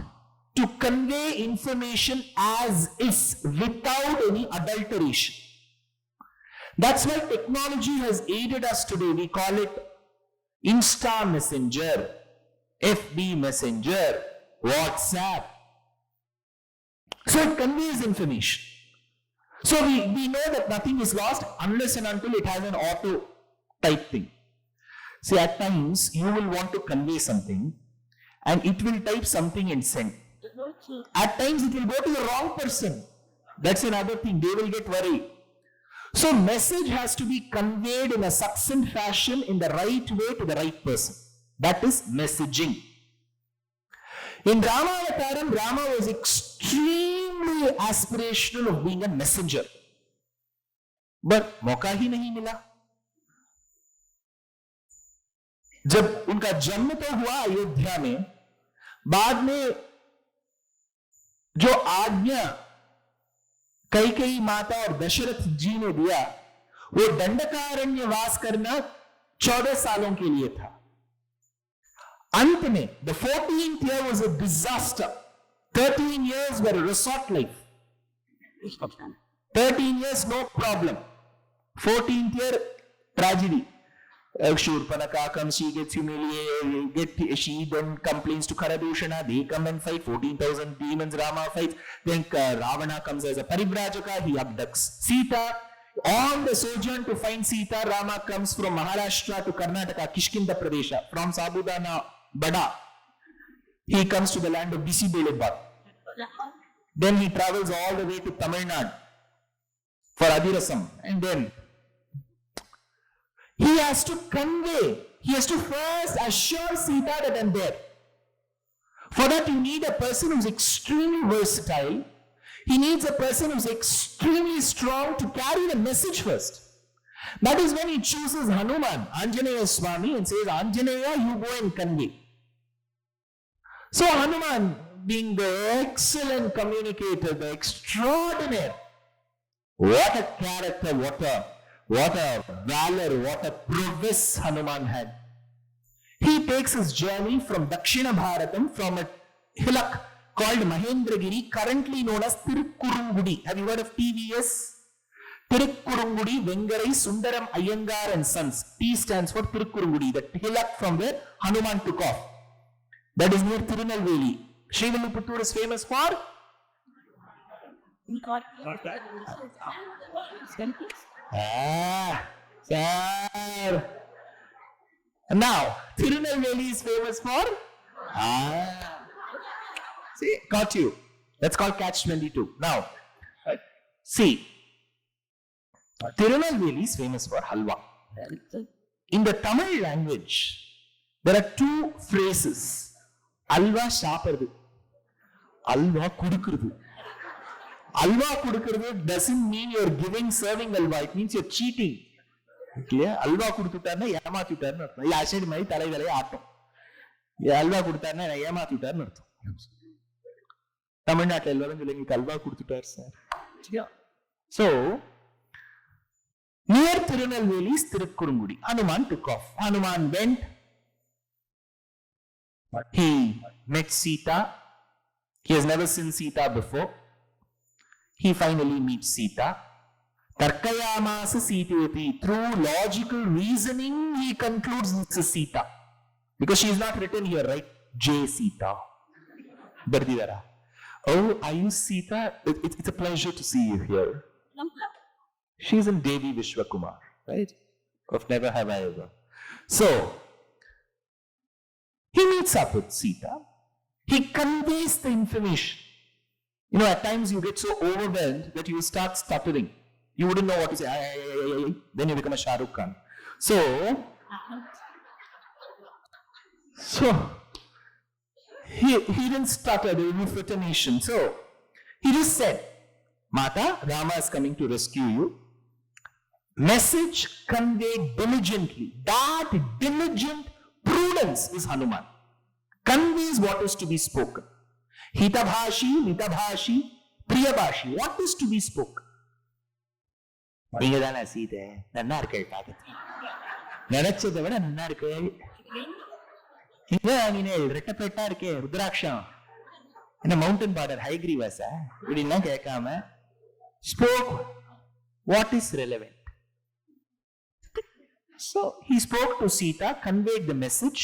to convey information as is without any adulteration. That's why technology has aided us today. We call it Insta Messenger, FB Messenger, WhatsApp. So it conveys information. So we know that nothing is lost unless and until it has an auto type thing. See, at times you will want to convey something and it will type something and send. At times it will go to the wrong person. That's another thing. They will get worried. So message has to be conveyed in a succinct fashion in the right way to the right person. That is messaging. In Ramavataram, Rama was extremely aspirational of being a messenger. But मौका ही नहीं मिला. जब उनका जन्म तो हुआ अयोध्या में, बाद में जो आज्ञा कैकेयी माता और दशरथ जी ने दिया, वो दंडकारण्य वास करना 14 सालों के लिए था. अंत में the 14th year was a disaster. 13 years were a resort life. 13 years no problem. 14th year tragedy. Shurpanaka comes, she gets humiliated, she then complains to Karadushana, they come and fight, 14,000 demons Rama fights, then Ravana comes as a Paribrajaka, he abducts Sita. On the sojourn to find Sita, Rama comes from Maharashtra to Karnataka, Kishkinda Pradesha, from Sabudana Bada. He comes to the land of Bisibelevad. Then he travels all the way to Tamil Nadu for Adirasam, and then he has to convey, he has to first assure Sita that I'm there. For that you need a person who's extremely versatile. He needs a person who's extremely strong to carry the message first. That is when he chooses Hanuman, Anjaneya Swami, and says, Anjaneya, you go and convey. So Hanuman, being the excellent communicator, the extraordinary, what a character, what a valor, what a prowess Hanuman had. He takes his journey from Dakshina Bharatam, from a hillock called Mahendragiri, currently known as Tirukkurungudi. Have you heard of TVS? Tirukkurungudi, Vengarai, Sundaram, Iyengar and Sons. T stands for Tirukkurungudi, the hillock from where Hanuman took off. That is near Tirunelveli. Srivilluputturu is famous for? Sir. Now, Tirunelveli is famous for? See, got you. That's called catch 22. Now, see, Tirunelveli is famous for halwa. In the Tamil language, there are two phrases. Alva shapardu. Alva kudukurdu. Alva kudukurdu doesn't mean you're serving alva. It means you're cheating. Clear? Alva kudukutarna yamaathutarnu artham. Illa ashadi mari thalai velai aatam. Alva kudutarna yamaathutarnu artham. Tamil Nadu ellarum sollenga alva kuduttar sir. Yeah. So near Tirunelveli is Tirukkurungudi. Hanuman took off. Hanuman went. He met Sita. He has never seen Sita before. He finally meets Sita. Tarkayamasa Siteti. Through logical reasoning, he concludes this is Sita. Because she is not written here, right? J. Sita. Bardidara. Oh, are you Sita? It's a pleasure to see you here. She's in Devi Vishwakumar, right? Of Never Have I Ever. So, he meets up with Sita. He conveys the information. At times you get so overwhelmed that you start stuttering. You wouldn't know what to say. Then you become a Shah Rukh Khan. So he didn't stutter. There was no fritonation. So he just said, Mata, Rama is coming to rescue you. Message conveyed diligently. That diligent prudence is Hanuman. Conveys what is to be spoken. Hitabhashi, Mitabhashi, Priyabhashi. What is to be spoken? நீங்க தானே சீதை, நன்னா இருக்கள் பாக்கத்து, நினைச்சதை விட நன்னா இருக்கு, ரெட்டப்பேட்டா இருக்கே ருத்ராட்சம், என்ன mountain border ஹைகிரீவாச இப்படின்னா கேட்காம spoke what is relevant. So he spoke to Sita, conveyed the message,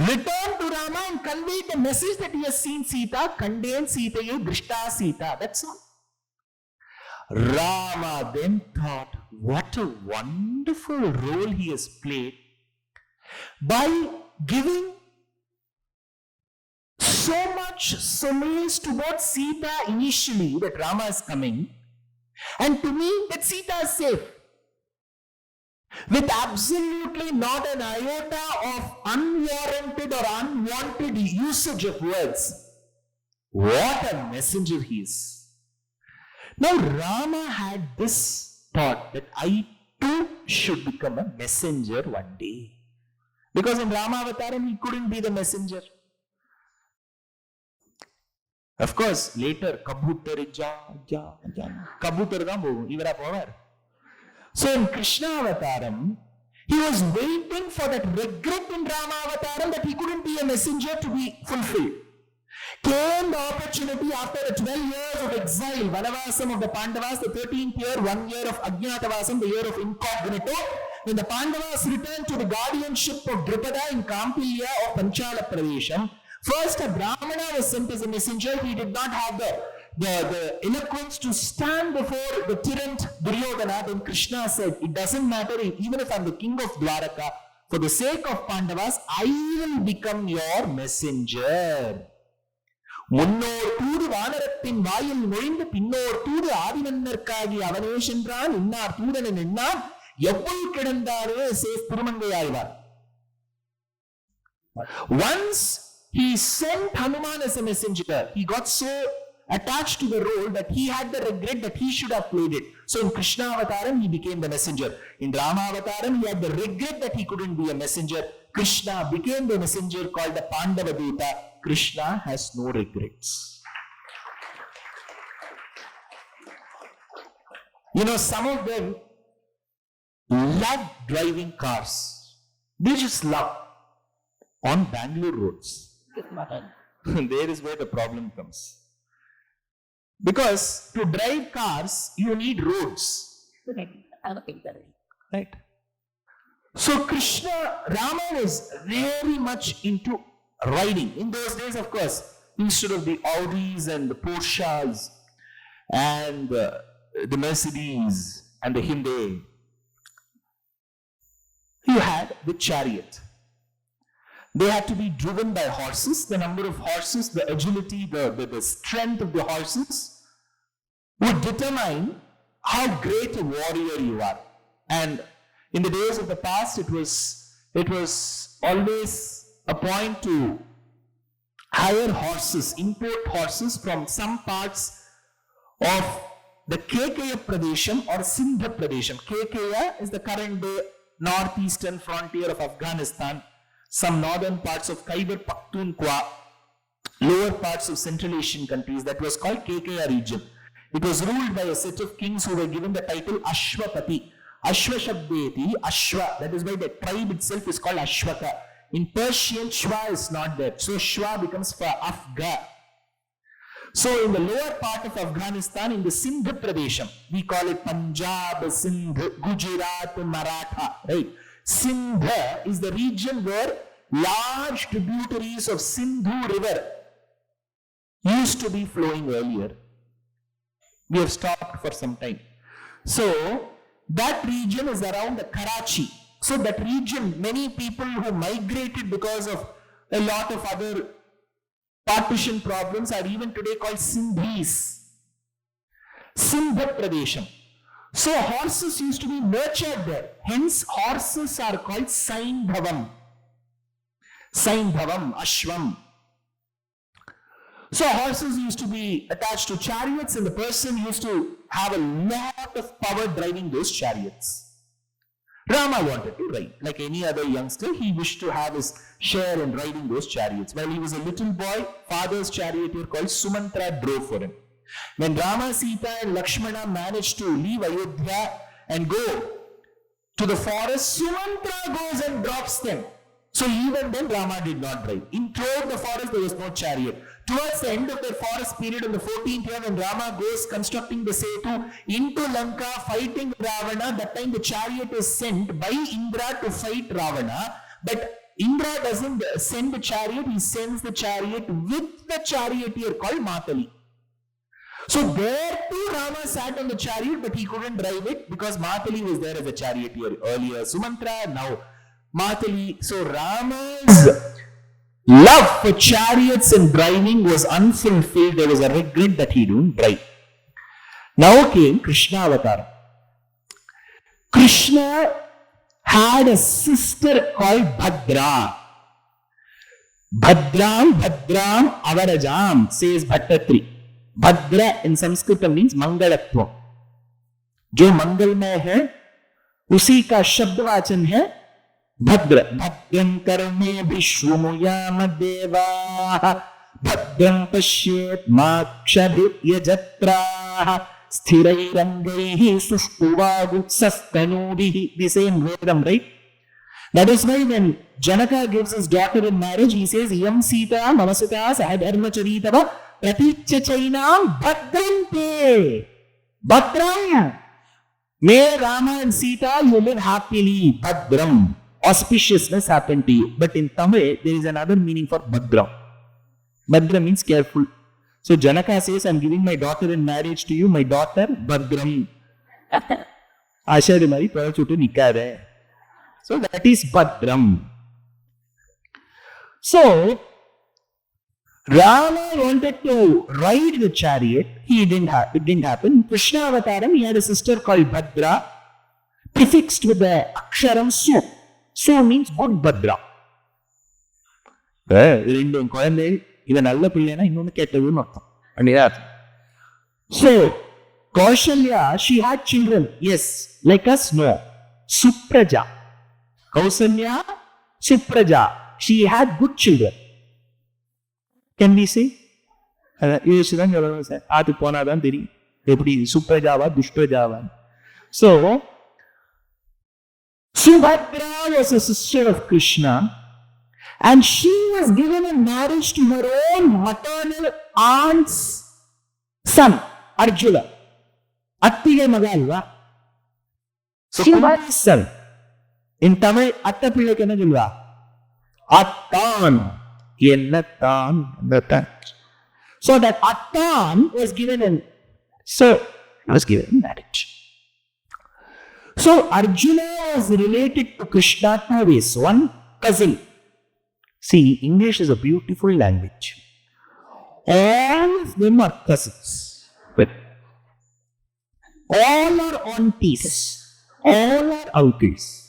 returned to Rama and conveyed the message that he has seen Sita, contained Sita, Drishta Sita. That's all. Rama then thought, what a wonderful role he has played by giving so much solace towards Sita initially that Rama is coming, and to me that Sita is safe, with absolutely not an iota of unwarranted or unwanted usage of words. What a messenger he is. Now Rama had this thought that I too should become a messenger one day, because in Rama Avataram he couldn't be the messenger. Of course, later, kabutar தான் போகும், இவரா போவார். So in Krishna Avataram, he was waiting for that regret in Rama Avataram that he couldn't be a messenger to be fulfilled. Came the opportunity after the 12 years of exile, Vanavasam of the Pandavas, the 13th year, 1 year of Ajnatavasam, the year of incognito, when the Pandavas returned to the guardianship of Drupada in Kampilya of Panchala Pradesham. First, a Brahmana was sent as a messenger. He did not have the eloquence to stand before the tyrant Duryodhana. Then Krishna said, it doesn't matter even if I'm the king of Dwaraka, for the sake of Pandavas, I will become your messenger. முன்னோர் தூது வானரத்தின் வாயில் நுழைந்து பின்னோர் தூது ஆதிமன்னர்க்காகி அவனே சென்றான், இன்னார் தூதனின் எண்ணான் எவ்வளவு கிடந்தாரே சேஃப் Thirumangai Alvar. Once he sent Hanuman as a messenger, he got so attached to the role that he had the regret that he should have played it. So in Krishna Avataram, he became the messenger. In Rama Avataram, he had the regret that he couldn't be a messenger. Krishna became the messenger called the Pandava Dutta. Krishna has no regrets. You know, some of them love driving cars. They just love on Bangalore roads. There is where the problem comes. Because to drive cars, you need roads. Right? So Rama was very much into riding. In those days, of course, instead of the Audis and the Porsches and the Mercedes and the Hyundai, you had the chariot. They had to be driven by horses. The number of horses, the agility, the strength of the horses would determine how great a warrior you are. And in the days of the past, it was always a point to hire horses, import horses from some parts of the Kekeya Pradesham or Sindha Pradesham. Kekeya is the current day northeastern frontier of Afghanistan, some northern parts of Khyber Pakhtunkhwa, lower parts of Central Asian countries. That was called Kekeya region. It was ruled by a set of kings who were given the title Ashwapati. Ashwa Shabdeti, Ashwa, that is why the tribe itself is called Ashwaka. In Persian, Shwa is not there. So Shwa becomes for Afgha. So in the lower part of Afghanistan, in the Sindh Pradesham, we call it Punjab, Sindh, Gujarat, Maratha, right? Sindh is the region where large tributaries of Sindhu river used to be flowing earlier. We have stopped for some time. So that region is around the Karachi. So that region, many people who migrated because of a lot of other partition problems are even today called Sindhis. Sindh Pradesham. So horses used to be nurtured there. Hence horses are called Saindhavam. Saindhavam, Ashvam. So horses used to be attached to chariots, and the person used to have a lot of power driving those chariots. Rama wanted to ride. Like any other youngster, he wished to have his share in riding those chariots. While he was a little boy, father's charioteer called Sumantra drove for him. When Rama, Sita and Lakshmana managed to leave Ayodhya and go to the forest, Sumantra goes and drops them. So even then Rama did not drive. In throughout the forest there was no chariot. Towards the end of the forest period in the 14th year, when Rama goes constructing the Setu into Lanka fighting Ravana, that time the chariot is sent by Indra to fight Ravana. But Indra doesn't send the chariot, he sends the chariot with the charioteer called Matali. So there too Rama sat on the chariot, but he couldn't drive it because Matali was there as a charioteer earlier. Sumantra, now Matali. So Rama's love for chariots and driving was unfulfilled. There was a regret that he didn't drive. Now came Krishna avatar. Krishna had a sister called Bhadra. Bhadram avarajam, says Bhattatri. Bhadra in Sanskrit means Mangalatva. जो मंगलमय है उसी का शब्दवाचन है भद्र. भद्रं कर्णे शृणुयाम देवाः भद्रं पश्येत् माक्षभिर्यजत्राः स्थिरैरङ्गैः सुष्ठुवागुत्सस्तनूभिः. The same Vedam, right? That is why when Janaka gives his daughter in marriage, he says, Yam Sita Mamasita Sahadharmacharitava Pratichachainam Bhadraante. Bhadram. May Rama and Sita, you live happily. Bhadram. Auspiciousness happened to you. But in Tamil, there is another meaning for Bhadram. Bhadra means careful. So Janaka says, I am giving my daughter in marriage to you, my daughter Bhadram. Ashari Mari Para Chutu Nikare. So that is Bhadram. So Rama wanted to ride the chariot. It didn't happen. In Krishna Avataram, he had a sister called Bhadra, prefixed with the Aksharam Su. Su means good Bhadra. So, Kaushalya, she had children. Yes, like us, no. Supraja. Kausalya, Supraja. She had good children. Can we say? So, Subhadra was a sister of Krishna, and she was given in marriage to her own maternal aunt's son, Arjuna. Attige magalva. So, Kumari's son. In Tamil, Attapille kenna julva? Attan. So that Attan was given in marriage. So Arjuna was related to Krishna two ways. One, cousin. See, English is a beautiful language. All of them are cousins. But all are aunties. All are uncles.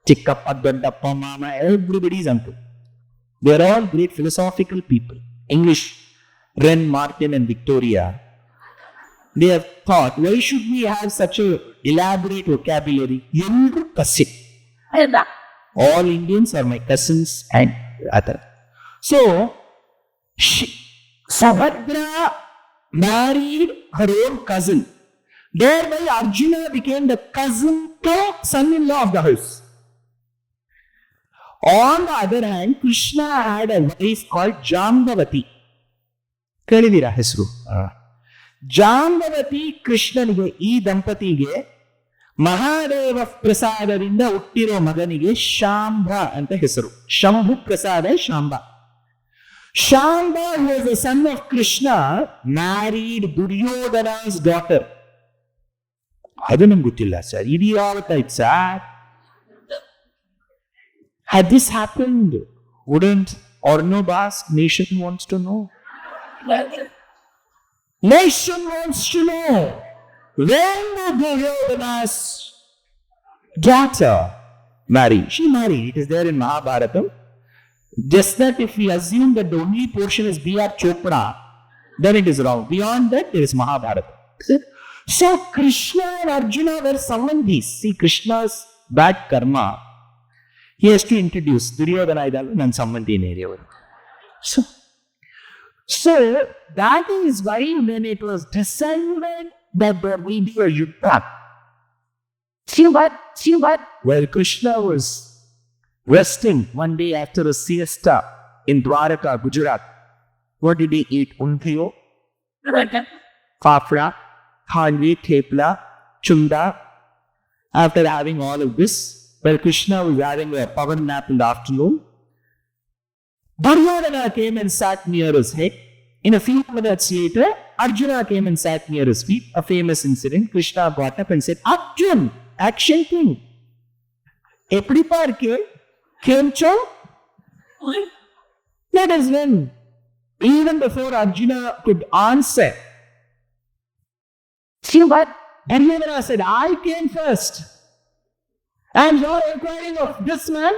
Chikkappa, Doddappa, Mama, everybody is uncle. They are all great philosophical people. English, Wren, Martin and Victoria, they have thought, why should we have such an elaborate vocabulary? All Indians are my cousins and other. So, Subhadra married her own cousin. Thereby Arjuna became the cousin to son-in-law of the house. On the other hand, Krishna had a wife called Jambavati. Kelidira hesru. Jambavati Krishnanige, ee dampatige Mahadeva Prasadarinda uttiro maganige Shambha anta hesru. Shambhu Prasada Shamba. Shamba, who was the son of Krishna, married Duryodhana's daughter. Adanam Guttilla, sir. Idiyavata, it's sad. Had this happened, wouldn't Ornob ask, nation wants to know? Nation wants to know. When did Duryodhana's daughter marry? She married. It is there in Mahabharatam. Just that if we assume that the only portion is B.R. Chopra, then it is wrong. Beyond that, there is Mahabharata. So Krishna and Arjuna were sambandhis. See, Krishna's bad karma, he has to introduce Duryodhana and Sambandhi in area. So, So that is why when it was decided that there will be a yuddha. See what? Well, Krishna was resting one day after a siesta in Dwaraka, Gujarat. What did he eat? Unthiyo, fafra, khanvi, thepla, chunda. After having all of this, well, Krishna was having a power nap in the afternoon. Duryodhana came and sat near his head. In a few minutes later, Arjuna came and sat near his feet. A famous incident. Krishna got up and said, Arjun, action king. Eppadi parke? Kemcho? Let us win. Even before Arjuna could answer, see what? Duryodhana said, I came first. And you are inquiring of this man?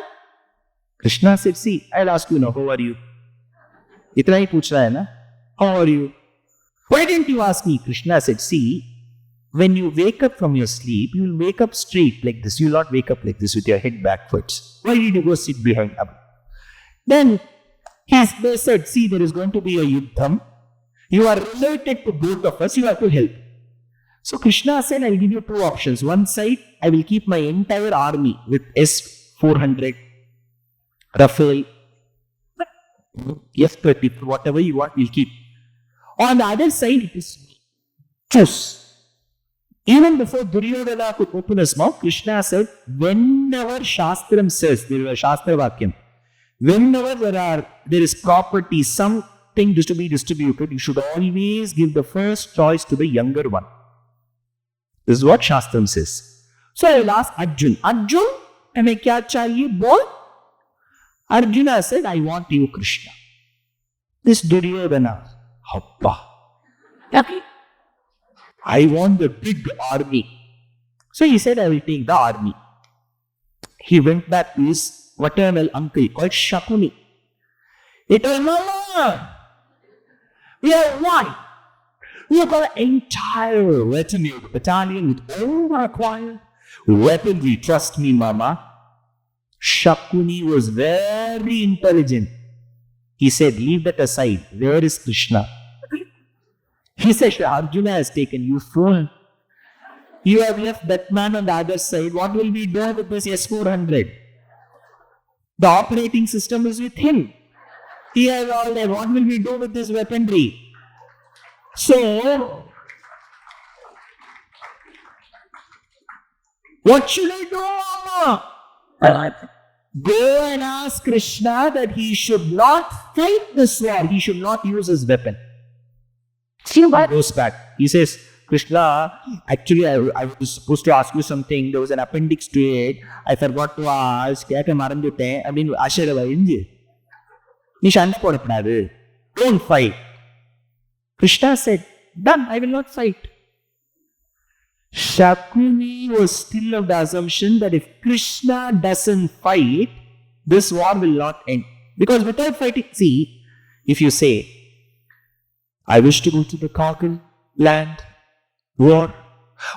Krishna said, see, I'll ask you now, how are you? Itna hi puch raha hai na? How are you? Why didn't you ask me? Krishna said, see, when you wake up from your sleep, you will wake up straight like this. You will not wake up like this with your head backwards. Why did you go sit behind Abu? Then they said, see, there is going to be a yuddham. You are related to both of us. You have to help. So Krishna said, I will give you two options. One side, I will keep my entire army with S-400, Rafale, F-30, whatever you want, we'll keep. On the other side, it is me. Choose. Even before Duryodhana could open his mouth, Krishna said, whenever Shastram says, there is a Shastra Vakyam, whenever there is property, something to be distributed, you should always give the first choice to the younger one. This is what Shastram says. So I will ask Arjun, Arjun, hame kya chahiye? Bol. Arjuna said, I want you, Krishna. This Duryodhana, happa. Okay. I want the big army. So he said, I will take the army. He went back to his maternal uncle called Shakuni. He told, Mama, we have won. We have got an entire retinue, battalion with all required weaponry. Trust me, Mama. Shakuni was very intelligent. He said, leave that aside. Where is Krishna? He said, Arjuna has taken you, fool. You have left that man on the other side. What will we do with this S-400? The operating system is with him. He has all that. What will we do with this weaponry? So, what should I do, Mama? Go and ask Krishna that he should not fight this war. He should not use his weapon. See what? He goes back. He says, Krishna, actually I was supposed to ask you something. There was an appendix to it. I forgot to ask. I mean, don't fight. Krishna said, done, I will not fight. Shakuni was still of the assumption that if Krishna doesn't fight, this war will not end. Because without fighting, see, if you say, I wish to go to the Kargil land war.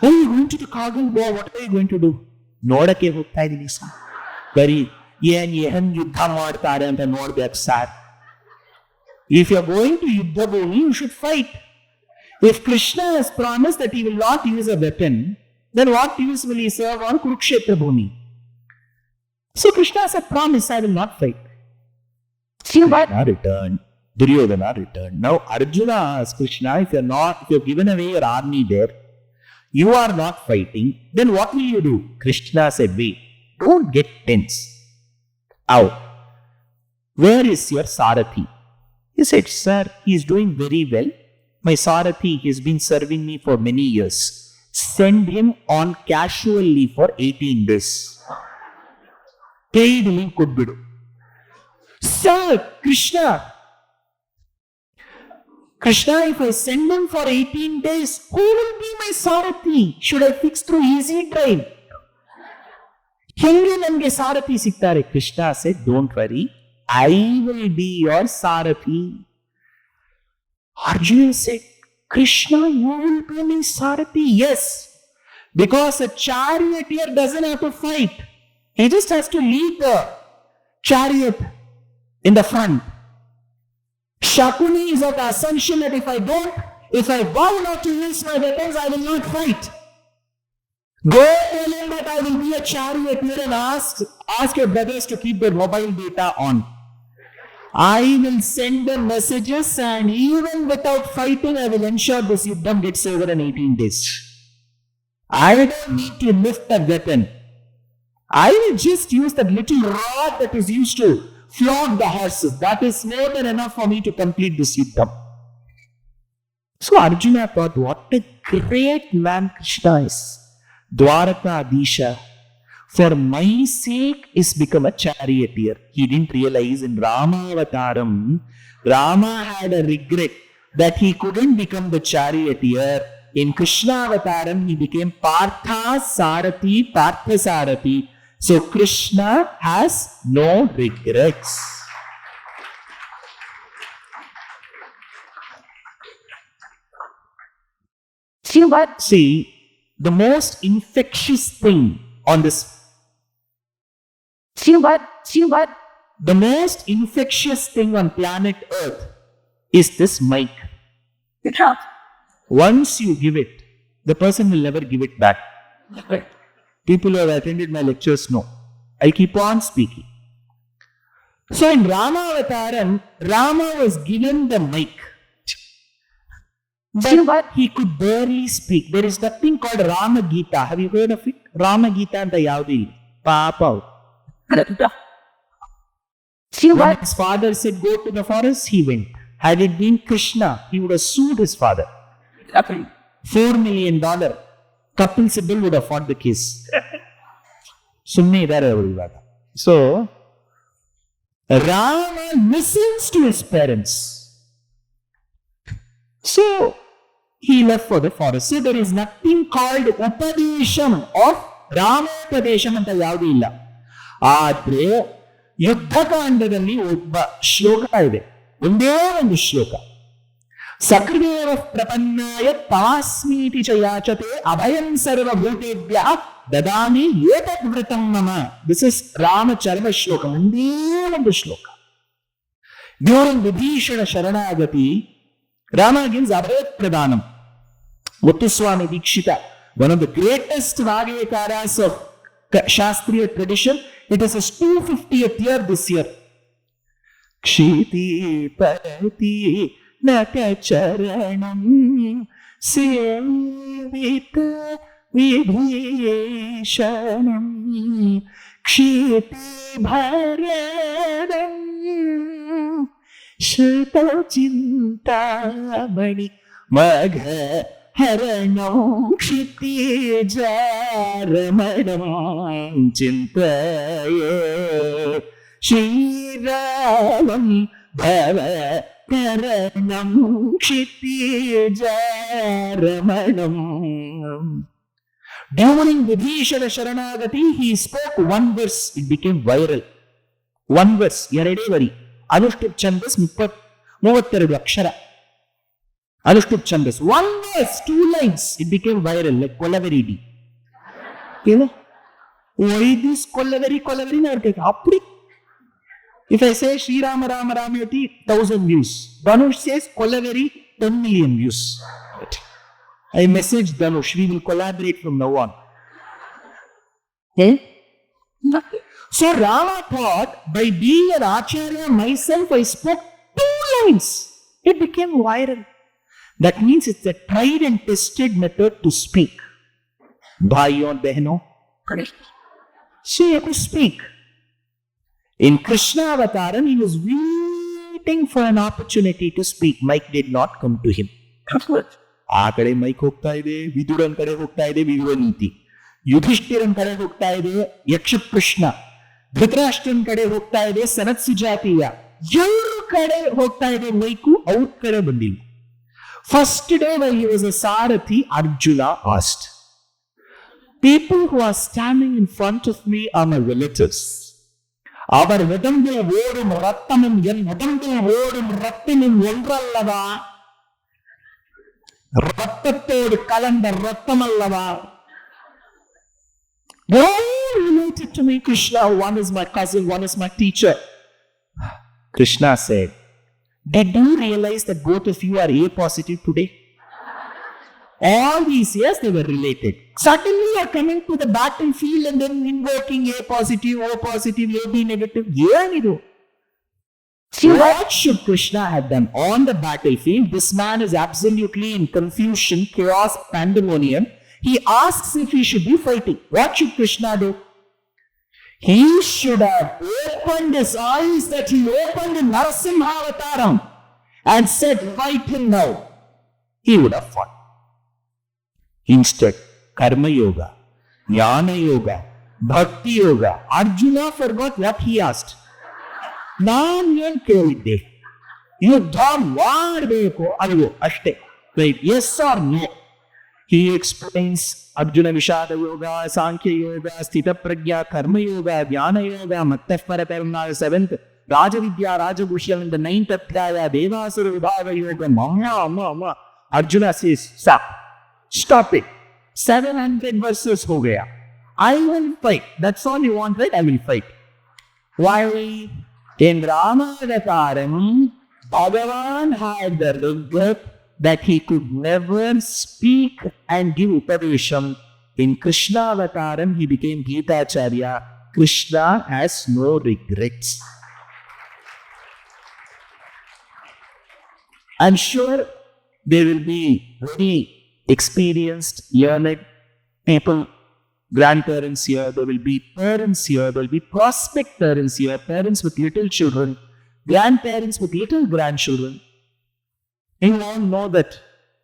Oh, you're going to the Kargil war, what are you going to do? Nodake hogta idini sa. Very, yen yuddha ಮಾಡ್ತಾರೆ ಅಂತ ನೋಡ್ಬೇಕು sir. If you are going to Yuddha Bhumi, you should fight. If Krishna has promised that he will not use a weapon, then what use will he serve on Kurukshetra Bhumi? So Krishna has a promise, I will not fight. Krishna returned. Duryodhana returned. Now Arjuna asked Krishna, if you have given away your army there, you are not fighting, then what will you do? Krishna said, wait, don't get tense. Out. Where is your Sarathi? He said, sir, he is doing very well. My Sarathi, he has been serving me for many years. Send him on casual leave for 18 days. Paid leave could be. Sir, Krishna, if I send him for 18 days, who will be my Sarathi? Should I fix through easy drive? Hengi nange Sarathi siktare. Krishna said, don't worry. I will be your Sarathi. Arjuna said, Krishna, you will be my Sarathi? Yes. Because a charioteer doesn't have to fight. He just has to lead the chariot in the front. Shakuni is of the assumption that if I vow not to use my weapons, I will not fight. Go tell him that I will be a charioteer and ask your brothers to keep their mobile data on. I will send them messages, and even without fighting, I will ensure this yuddham gets over in 18 days. I don't need to lift a weapon. I will just use that little rod that is used to flog the horses. That is more than enough for me to complete this yuddham. So Arjuna thought, what a great man Krishna is. Dwaraka Adisha, for my sake, is become a charioteer. He didn't realize in Rama Avataram, Rama had a regret that he couldn't become the charioteer. In Krishna Avataram, he became Partha Sarathi. So Krishna has no regrets. See, the most infectious thing on this. The most infectious thing on planet Earth is this mic. Once you give it, the person will never give it back. People who have attended my lectures know. I keep on speaking. So in Rama Avataram, Rama was given the mic. But he could barely speak. There is nothing called Rama Gita. Have you heard of it? Rama Gita and the Yaudi. Papa. When his father said go to the forest, he went. Had it been Krishna, he would have sued his father. $4 million. Kapil Sibal would have fought the case. So, Rama listens to his parents. So, he left for the forest. So, there is nothing called Upadesham or Ramopadesham anta yavudu illa. ಆದರೆ ಯುದ್ಧಕಾಂಡದಲ್ಲಿ ಒಬ್ಬ ಶ್ಲೋಕ ಇದೆ. ಒಂದೇ ಒಂದು ಶ್ಲೋಕ. ಸಕೃದೇವ ಪ್ರಪನ್ನಾಯ ತವಾಸ್ಮೀತಿ ಚ ಯಾಚತೆ ಅಭಯಂ ಸರ್ವಭೂತೇಭ್ಯಃ ದದಾಮಿ ಏತದ್ ವೃತಂ ಮಮ. This is ರಾಮಚರ್ಮ ಶ್ಲೋಕ. ಒಂದೇ ಒಂದು ಶ್ಲೋಕ. ಡ್ಯೂರಿಂಗ್ ವಿಭೀಷಣ ಶರಣಾಗತಿ, Rama gives Abhay Pradhanam. Muthuswami Dikshita, one of the greatest Vagyakaras of Shastriya tradition. It is his 250th year this year. Kshiti Pati Nakacharanam Sevita Vibhishanam Kshiti Bharadam Shutachintamani Magha Haranam Kshitijaaramanam Chintaye Shri Ramam Bhava Karanam Kshitijaaramanam. During Vibhishana Sharanagati, he spoke one verse. It became viral. One verse. Yaredevari. Anushtup Chandas 32 akshara. Anushtup Chandas. One verse, 2 lines. It became viral like Kolavaridi. You know? Why this Kolavari na take appri? If I say Shri Rama Rama Ramayati, 1000 views. Dhanush says Kolavari, 10 million views. I messaged Dhanush. We will collaborate from now on. So Rama thought, by being an acharya myself, I spoke 2 lines. It became viral. That means it's a tried and tested method to speak. Bhaiyon behno. So you have to speak. In Krishna Avataram, he was waiting for an opportunity to speak. Mic did not come to him. ಆ ಕಡೆ mic ಹೋಗ್ತಾ ಇದೆ, ವಿದುರನ್ ಕಡೆ ಹೋಗ್ತಾ ಇದೆ ವಿದುರ ನೀತಿ, ಯುಧಿಷ್ಠಿರನ್ ಕಡೆ ಹೋಗ್ತಾ ಇದೆ ಯಕ್ಷ ಪ್ರಶ್ನ, ಧೃತರಾಷ್ಟ್ರನ್ ಕಡೆ ಹೋಗ್ತಾ ಇದೆ ಸನತ್ ಸುಜಾತೀಯ. ಎಲ್ಲರ ಕಡೆ ಹೋಗ್ತಾ ಇದೆ ಮೈಕು, ಅವ್ರ ಕಡೆ ಬಂದಿಲ್ಲ. First day when he was a Sarathi, Arjuna asked, people who are standing in front of me are my relatives. அவர் உடம்பில் ஓடும் ரத்தமும் என் உடம்பில் ஓடும் ரத்தமும் ஒன்றல்லவா? ரத்தத்தோடு கலந்த ரத்தம் அல்லவா? They all related to me, Krishna. One is my cousin, one is my teacher. Krishna said, Did you realize that both of you are A positive today? All these years they were related. Suddenly you are coming to the battlefield and then invoking A positive, O positive, AB negative. See, what should Krishna have done on the battlefield? This man is absolutely in confusion, chaos, pandemonium. He asks if he should be fighting. What should Krishna do? He should have opened his eyes that he opened in Narasimha Avataram and said, fight him now. He would have fought. Instead, Karma Yoga, Jnana Yoga, Bhakti Yoga. Arjuna forgot what he asked. ನಾನು ಏನು ಕೇಳಿದ್ದೆ ಯುದ್ಧ ಮಾಡಬೇಕು ಅಲ್ವೋ ಅಷ್ಟೇ right yes R no ಹಿ explains Arjuna ವಿಷಾದ ಯೋಗ ಸಾಂಖ್ಯ ಯೋಗ ಸ್ಥಿತಪ್ರಜ್ಞಾ ಕರ್ಮಯೋಗ ಜ್ಞಾನ ಯೋಗ ಮತ್ತೆ ಸೆವೆಂತ್ ರಾಜವಿದ್ಯಾ ರಾಜಗುಷ್ಯನ್ ನೈನ್ತ್ ಅಧ್ಯಾಯ ದೇವಾಸುರ ವಿಭಾಗ ಯೋಗ Arjuna says stop it 700 verses ho gaya I will fight, that's all you want, right? I will fight. Why? In Ramayavataram, Bhagavan had the regret that he could never speak and give upadesham. In Krishna Avataram, he became Gita Acharya. Krishna has no regrets. I'm sure there will be very experienced, learned people, grandparents here, there will be parents here, there will be prospect parents here, parents with little children, grandparents with little grandchildren. You all know that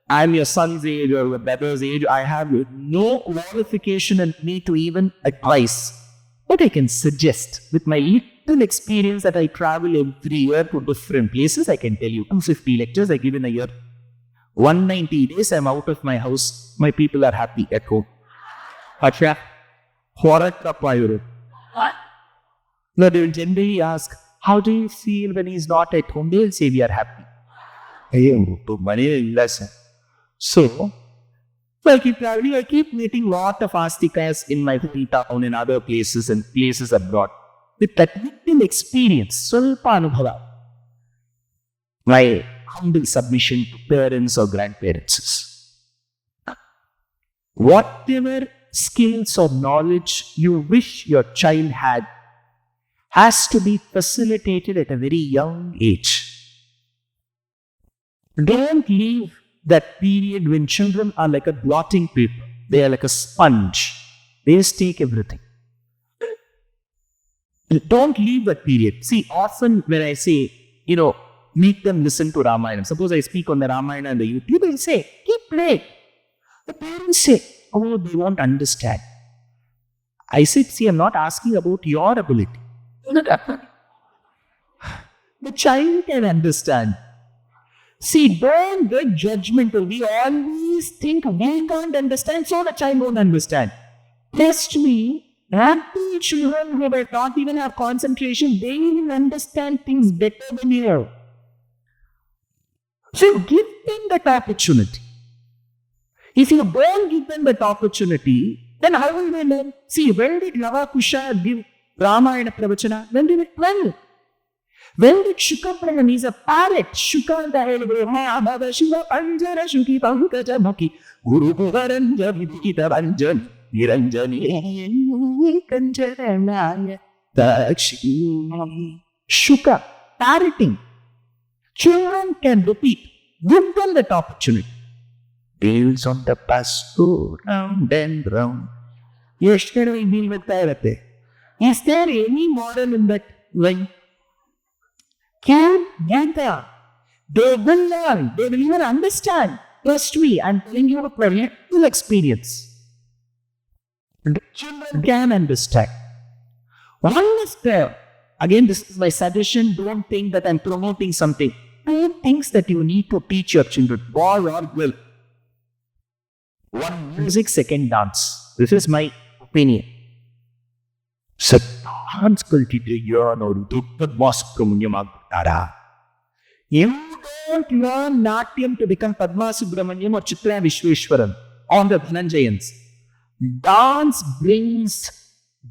I'm your son's age or your brother's age. I have no qualification in me to even advise. But I can suggest, with my little experience that I travel every year to different places, I can tell you 250 lectures I give in a year. 190 days I'm out of my house. My people are happy at home. Acha, Horakapayuru. No, they will generally ask, how do you feel when he's not at home? They will say, we are happy. So, I keep traveling, I keep meeting lot of astikas in my hometown, in other places and places abroad. With that little experience, Sulpa Anubhava, my humble submission to parents or grandparents is, whatever skills or knowledge you wish your child had has to be facilitated at a very young age. Don't leave that period when children are like a blotting paper. They are like a sponge. They just take everything. Don't leave that period. See, often when I say, make them listen to Ramayana. Suppose I speak on the Ramayana and the YouTube, they say, keep playing. The parents say, oh, they won't understand. I said, see, I'm not asking about your ability. The child can understand. See, don't get judgmental. We always think we can't understand, so the child won't understand. Test me. Happy children who will not even have concentration, they will understand things better than you. So give them that opportunity. If you don't give them that opportunity, then how will they learn? See, when did Lava Kusha give Ramayana Pravachana? When did it learn? When did Shuka learn? He's a parrot. Shuka the Mahabhava Shiva Panjara Shuki Pankaja Maki Guru Bhuvaranja Vidikita Vanjan Niranjani Kanjaranaya Dakshini. Shuka, parroting. Children can repeat. Give them that opportunity. Tales on the past go round and round. Yesterday we deal with that. Is there any model in that line? Can get there. They will learn. They will even understand. Trust me, I'm telling you a practical experience. The children can understand. One is there. Again, this is my suggestion. Don't think that I'm promoting something. Two things that you need to teach your children, boy or girl. One, music, second, dance. This is my opinion. So, dance cultivation or you don't learn Natyam to become Padma Subramanyam or Chitra Vishweshwaran on the Dhananjayans. Dance brings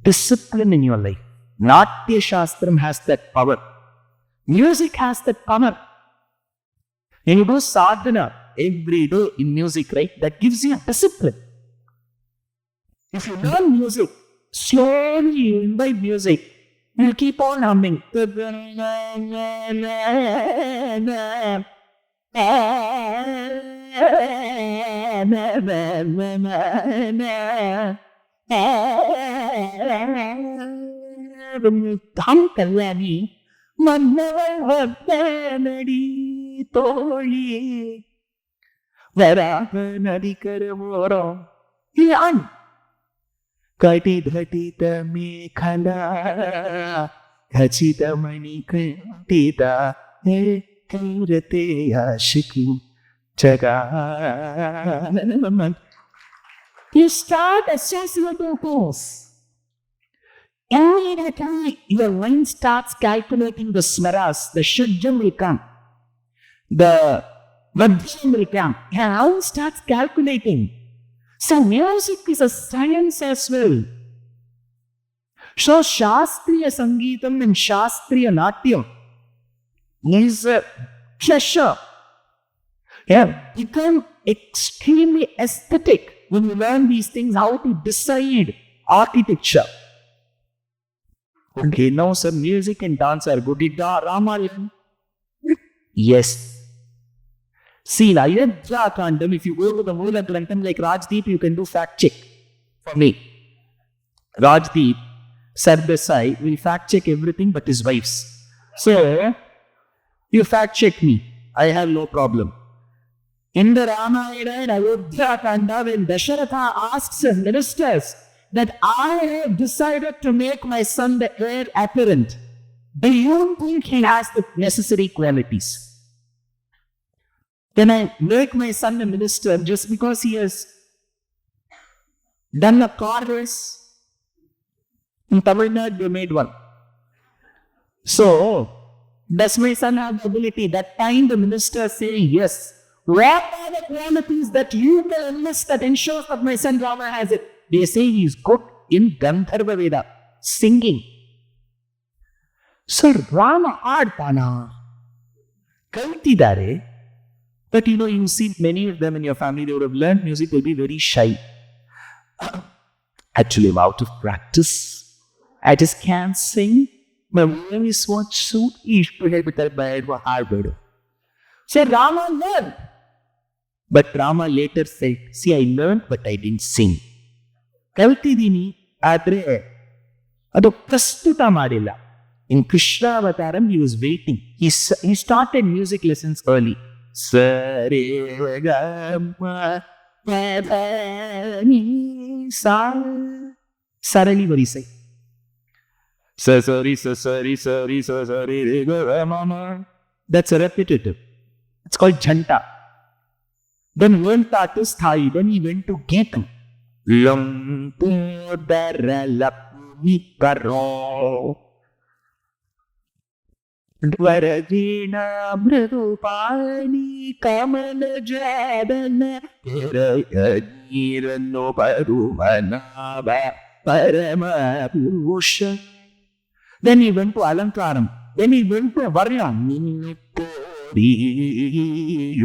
discipline in your life. Natya Shastram has that power. Music has that power. And you do sadhana every day in music, right? That gives you a discipline. If you learn music, slowly you imbibe music, you'll keep on humming. Hum Kalyani, Mannavarnadi Toli, Varahanadi Karamoro, Yan Kati Dhatita Mekhala, Kachita Mani Kantita, Kairate Ashiki, Chaga. You start assessing the course. Every time your mind starts calculating the smaras, the shujjam will come, the vajram will come, and all starts calculating. So music is a science as well. So Shastriya Sangeetam and Shastriya Natyam is a pleasure. Become extremely aesthetic when you learn these things, how to decide architecture. Okay, now some music and dance are good. Did Rama learn? Yes. See, now Ayodhya Kandam, if you go to the Moola Grantham like Rajdeep, you can do fact check for me. Rajdeep, Sardesai, will fact check everything but his wife's. So, you fact check me. I have no problem. In the Ramayana and Ayodhya Kanda, when Dasharatha asks his ministers that I have decided to make my son the heir apparent, do you think he has the necessary qualities? Can I make my son a minister just because he has done a car race? In Tamil Nadu, they made one. So, does my son have the ability? That time the minister saying, yes. What are the qualities that you can enlist that ensures that my son Rama has it? They say he is good in Gandharva Veda, singing. So Rama aadtana. Kaltidare. But you've seen many of them in your family, they would have learned music, will be very shy. Actually, I'm out of practice. I just can't sing. My voice won't suit. So Rama learned. But Rama later said, see, I learned, but I didn't sing. Kaltidini adre adu prastuta madilla. In Krishna Avataram, he was waiting. He started music lessons early. Sare Gama Padani Sa Sarali Varisai. Sari Sari Sari Sari Gama. That's a repetitive. It's called Jhanta. Then went to Sthai. Then he went to Getam. Lampu Daralapni Karo. Dvarajina Mridupani Kamala Jabana Nirano Parumanaba Parama Purusha. Then he went to Alankaram. Then he went to Varya. He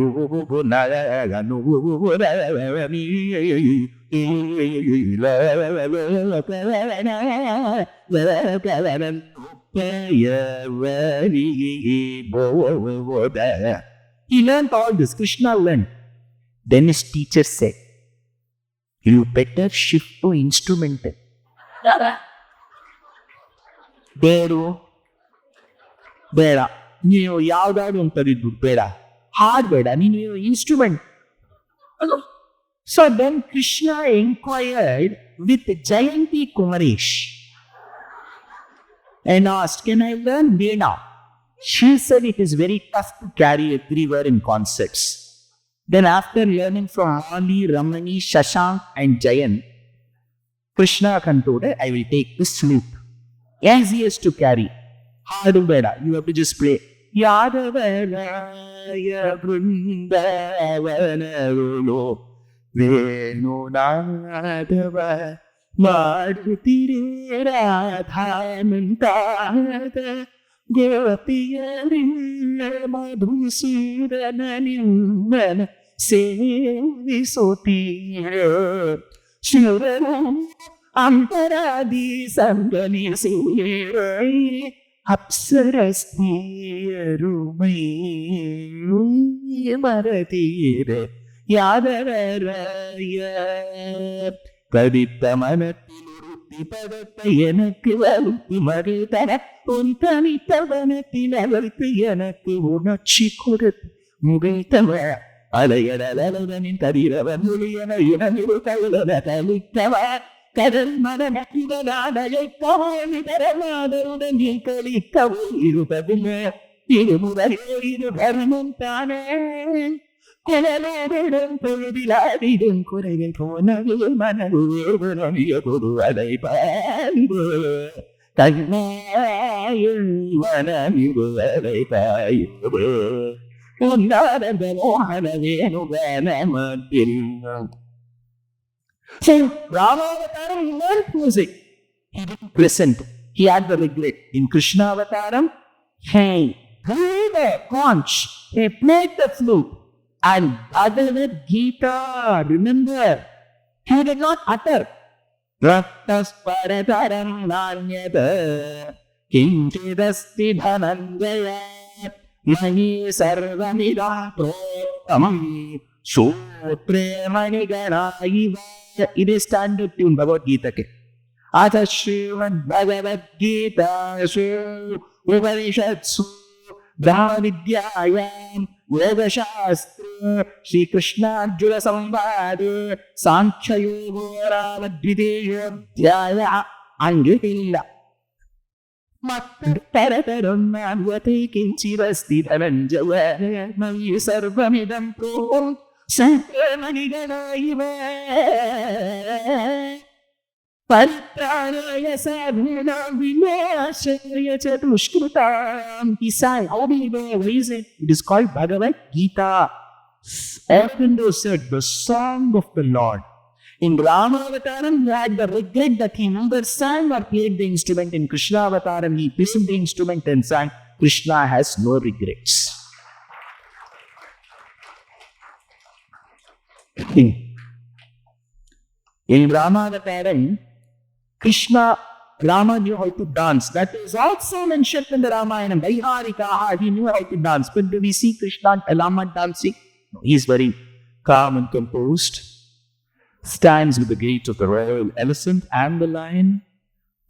learned all this. Krishna learned. Then his teacher said, you better shift to instrumental. Beda. ನೀವು ಯಾವ್ದಾದ್ರು ಒಂದು ಕಲಿದ್ದು ಬೇಡ ಹಾಡ್ಬೇಡ ನೀನು instrument. So then Krishna inquired with Jayanti Kumaresh and asked, can I learn Veena? She said it is very tough to carry everywhere in concerts. Then after learning from Ali, Ramani, Shashank and Jayan, Krishna concluded, I will take the flute. Easiest to carry. Hadu beda. You have to just play. Yadavaraya Vrindavanarulo Venunadava Madhutire Radhanantada ಗೋಪಿಯರಿಲ್ಲ ಮಧುಸೂದನ ನಿಮ್ಮನ ಸೇವಿಸುತ್ತೀರ ಶಿವನು ಅಂತರಾದಿ ಸಂಗನಿಸಿ ಅಪ್ಸರಸ್ತೀಯರು ಮೈ ಮರತೀರ யாதவராய பதித்த மனத்திலுறுத்தி பதத்தை எனக்கு வகுத்து மறுதன உன் தனித்த வனத்தில் அவருக்கு எனக்கு உணர்ச்சி கொடுத்து முகைத்தவ அலையடலனின் தவிரவன் ஒளியன இனநிறு கழுத தவித்தவ கடல் மனமக்கிடனாடையமாதருடன் நீ கழிக்கவும் இருப்பதில்லை இருமுறையோ இருபரமும் தானே கடலோடும் பொழுதிலாடிடும் குறைகள் போனது மனநிய பொருவதை பாய்வு தன்னாயுள் மனநிறுவதை பாய்வு உன்னாரந்த மோகன வேணுவனமத்தில். So Ramavataram learned music. He didn't listen. He had the regret. In Krishna Avataram, he played the conch. He played the flute. And Bhagavad Gita, remember, he did not utter Raktasparatam Nanyata Kinchidasti Dhananjaya Nahi Sarvamida Protamam Shotre Maniganaiva. It is standard tune Bhagavad Gita ke. Atha Srimad Bhagavad Gita Upanishatsu Dhavidyayam Vedashastra Shri Krishna Arjuna Samvad Sankhya Yoga Ramadvideya Dhyaya Angila Mattarataram Navati Kinchivasti Dhananjaya Mavi Sarvamidam Prom Sakramaniganaiva Paritrānaya sadhinam vināṣaya chatushkritam. He sang, how do you know why is it? It is called Bhagavad Gita. Aurobindo said, the song of the Lord. In Ramavataram, he had the regret that he neither sang or played the instrument. In Krishna Avataram, he listened the instrument and sang. Krishna has no regrets. In Ramavataram, Krishna, Rama knew how to dance. That is also mentioned in the Ramayana. Vaiharikaha, he knew how to dance. But do we see Krishna and Rama dancing? No, he is very calm and composed. Stands with the gate of the royal elephant and the lion.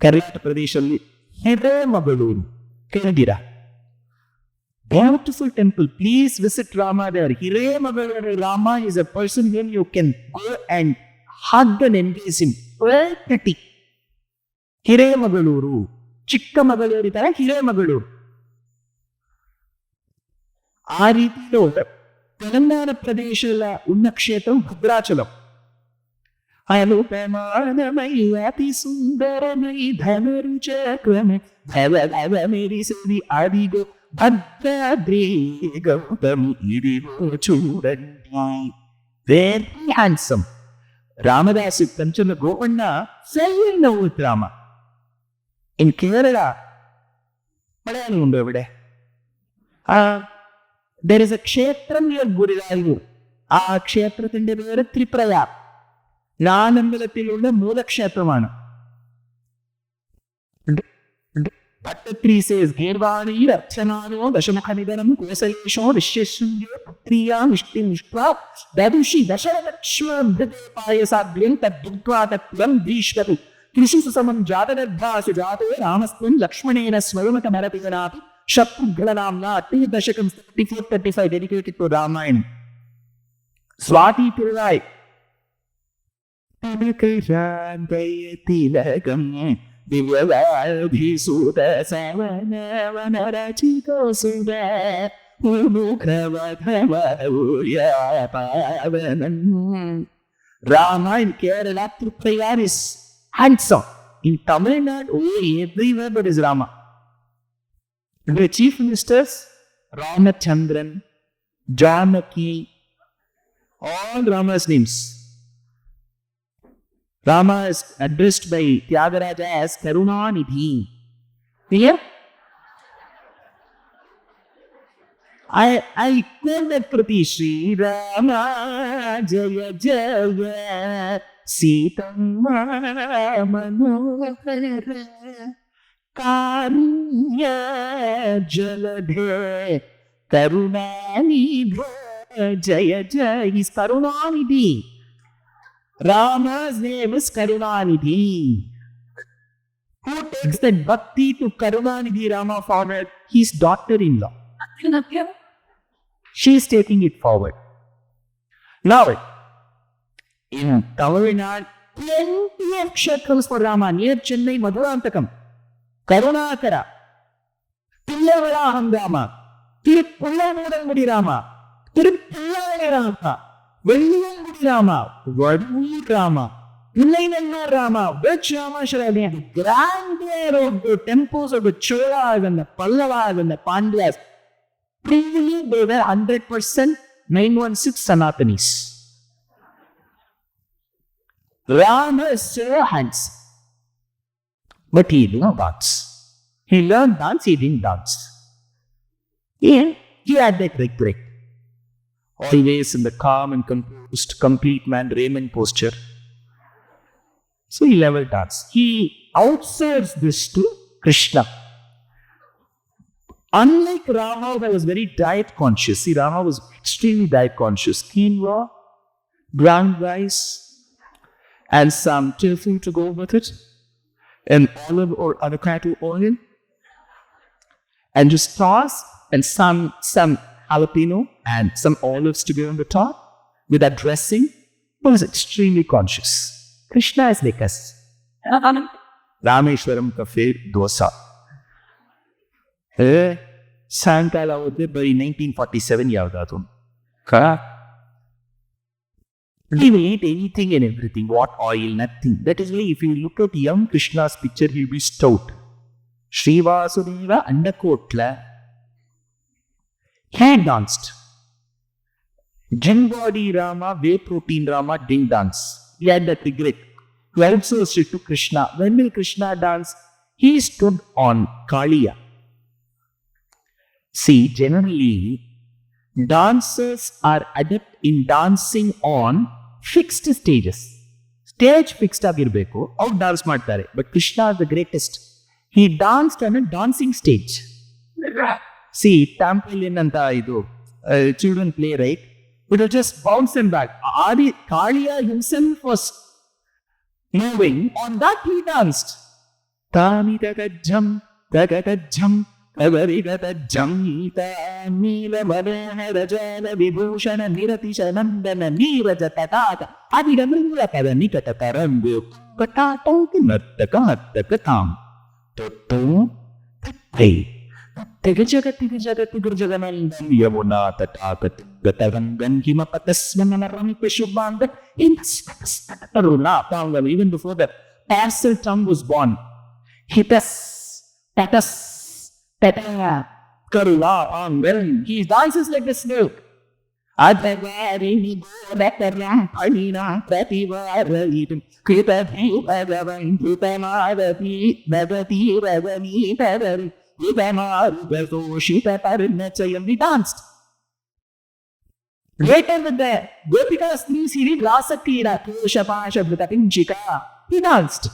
Karnataka Pradeshali, Hiremagaluru, Keragira. Beautiful temple. Please visit Rama there. Hiremagaluru Rama is a person whom you can go and hug and embrace him. Perfectly. Hiremagaluru, Chikkamagaluru ತರ ಹಿರೇಮಗಳೂರು. ಆ ರೀತಿಯಲ್ಲೂ ತೆಲಂಗಾಣ ಪ್ರದೇಶದ ಉನ್ನಕ್ಷೇತ್ರವು ಭದ್ರಾಚಲಂ. ಅನುಪಮಾನಮೈ ಅತಿ ಸುಂದರಮೈ ಧನುರುಚಕ್ರಮೈ ಧವಧವಮಿರಿಸದಿ ಅದಿಗೋ ಭದ್ರಾದ್ರಿ ಗೌತಮಿ ಇದಿಗೋ ಚೂಡಂಡಿ. Very handsome. Ramadasu Kanchana Govana fell in love with Rama. In Kerala, there is a kshetram near Gurirayu. ആ ക്ഷേത്രത്തിന്റെ പേര് Triprayar. നാലമ്പലത്തിലുള്ള മൂലക്ഷേത്രമാണ്. Bhattatri says, Girvani Rachanano Dashamakanidanam Kosalesho Risheshundya Putriya Mishti Mishtra Dadushi Dasharakshma Bhidepaya Sadlin Tadukva Tatvam Vishkatu Krishi Susamam Jatadadha Sujatu Ramaswin Lakshmanena Swaramaka Marapiganati Shapru Galanamna T Dashakam 34-35 dedicated to Ramayana. Swati Pillai Tilakam Tilakam Divavabhisuta Savana Vanarachiko Suda Mukhavadhavaya Pavanam. Rama in Kerala Tripayar is handsome. In Tamil Nadu, everywhere but is Rama. The chief ministers, Ramachandran, Janaki, all Rama's names. Rama is addressed by Tyagaraja as Karunanidhi. Here, I quote that Kriti, Shri Rama Jaya Jaya Sitama Manohara Karunya Jaladhe Karunanidhe Jaya Jaya. He's Karunanidhi. Rama's name is Karunanidhi. Who takes that bhakti to Karunanidhi Rama forward? His daughter-in-law. She is taking it forward. Now, in Tamil Nadu, plenty of kshetrams for Rama near Chennai, Madurantakam, Karunakara, Pillavaraham Rama, Tirupullanurangudi Rama, Tirupullanuri Rama, Velliyangudi Rama, Vaduvur Rama, Pillainannar Rama. Which Rama should I name? The grandeur of the temples of the Cholas and the Pallavas and the Pandavas. Previously, they were 100% 916 Sanatanis. Rama is so handsome. But he didn't dance. He learned dance, he didn't dance. He had that regret. Always in the calm and composed, complete man Raymond posture. So he never danced. He outsourced this to Krishna. Unlike Rama, who was very diet conscious. See, Rama was extremely diet conscious. Quinoa, brown rice, and some tofu to go with it, and olive or avocado oil, and just toss, and some jalapeno and some olives to go on the top with that dressing. He was extremely conscious. Krishna is like us. Rameshwaram cafe dosa. ಸಾಯಂಕಾಲ ಹೋದ್ರೆ ಬರೀ 1947 ಯಾವ್ದಾದ್ರು he will eat anything and everything. What oil? Nothing. That is why if you look at young Krishna's picture, he will be stout. Shri Vasudeva Andakotla. He danced. Gym body Rama, whey protein Rama didn't dance. He had that regret. He also said to Krishna, when will Krishna dance? He stood on Kaliya. See, generally, dancers are adept in dancing on fixed stages. Stage fixed ಆಗಿರಬೇಕು, ಅವ್ರು dance ಮಾಡ್ತಾರೆ. But Krishna is the greatest. He danced on a dancing stage. See, trampoline ಅಂತ ಇದು children play, right? It will just bounce him back. Kaliya himself was moving. On that he danced. Tami takajam, takajam. Avarigata Nila Madana Jana Vibhushana Niratisha Nandana Niraja Tatata Adigamula Nikata Karambu Katato Natakatam Toto Hey Tegajagatigajaganandam Yamuna Tatakat Gatavangan Himapatasmananaram Peshubanda in Taruna Pangam. Even before the parcel tongue was born, Hitas Tatas Tata Karula on well. He dances like the snake. Adavarini Bettera Alina Prativaram Kripati Badavan Kripanavati Bavati Ravani Pavan Vipamar Shita Parinachayam. We danced. Later with the Gopika Sri Siri Rasatira Pushapasha Vitapinchika. He danced.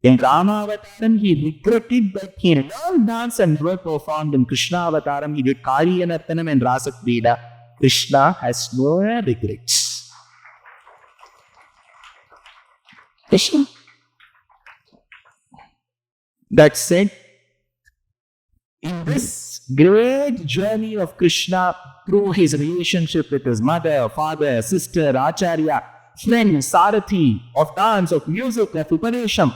In Rama Avataram, he regretted that he learned dance and never performed. In Krishna Avataram, he did Kali and Artanam and Rasa Krida. Krishna has no regrets. Krishna. That said, in this great journey of Krishna through his relationship with his mother, father, sister, Acharya, friend, Sarathi, of dance, of music, of Upanisham,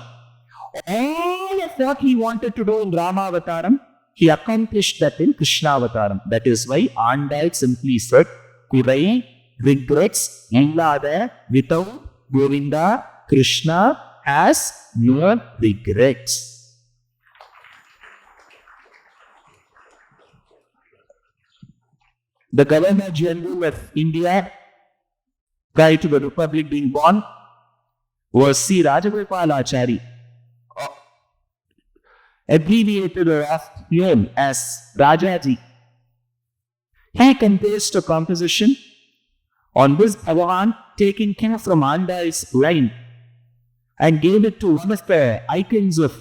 all of what he wanted to do in Rama Avataram, he accomplished that in Krishna Avataram. That is why Andal simply said, Kurai regrets illada without Govinda. Krishna has no regrets. The Governor General of India, prior to the Republic being born, was C. Rajagopalachari, abbreviated or known as Rajaji. He composed a composition on this Bhagavan, taking care from Andai's line and gave it to one of the icons of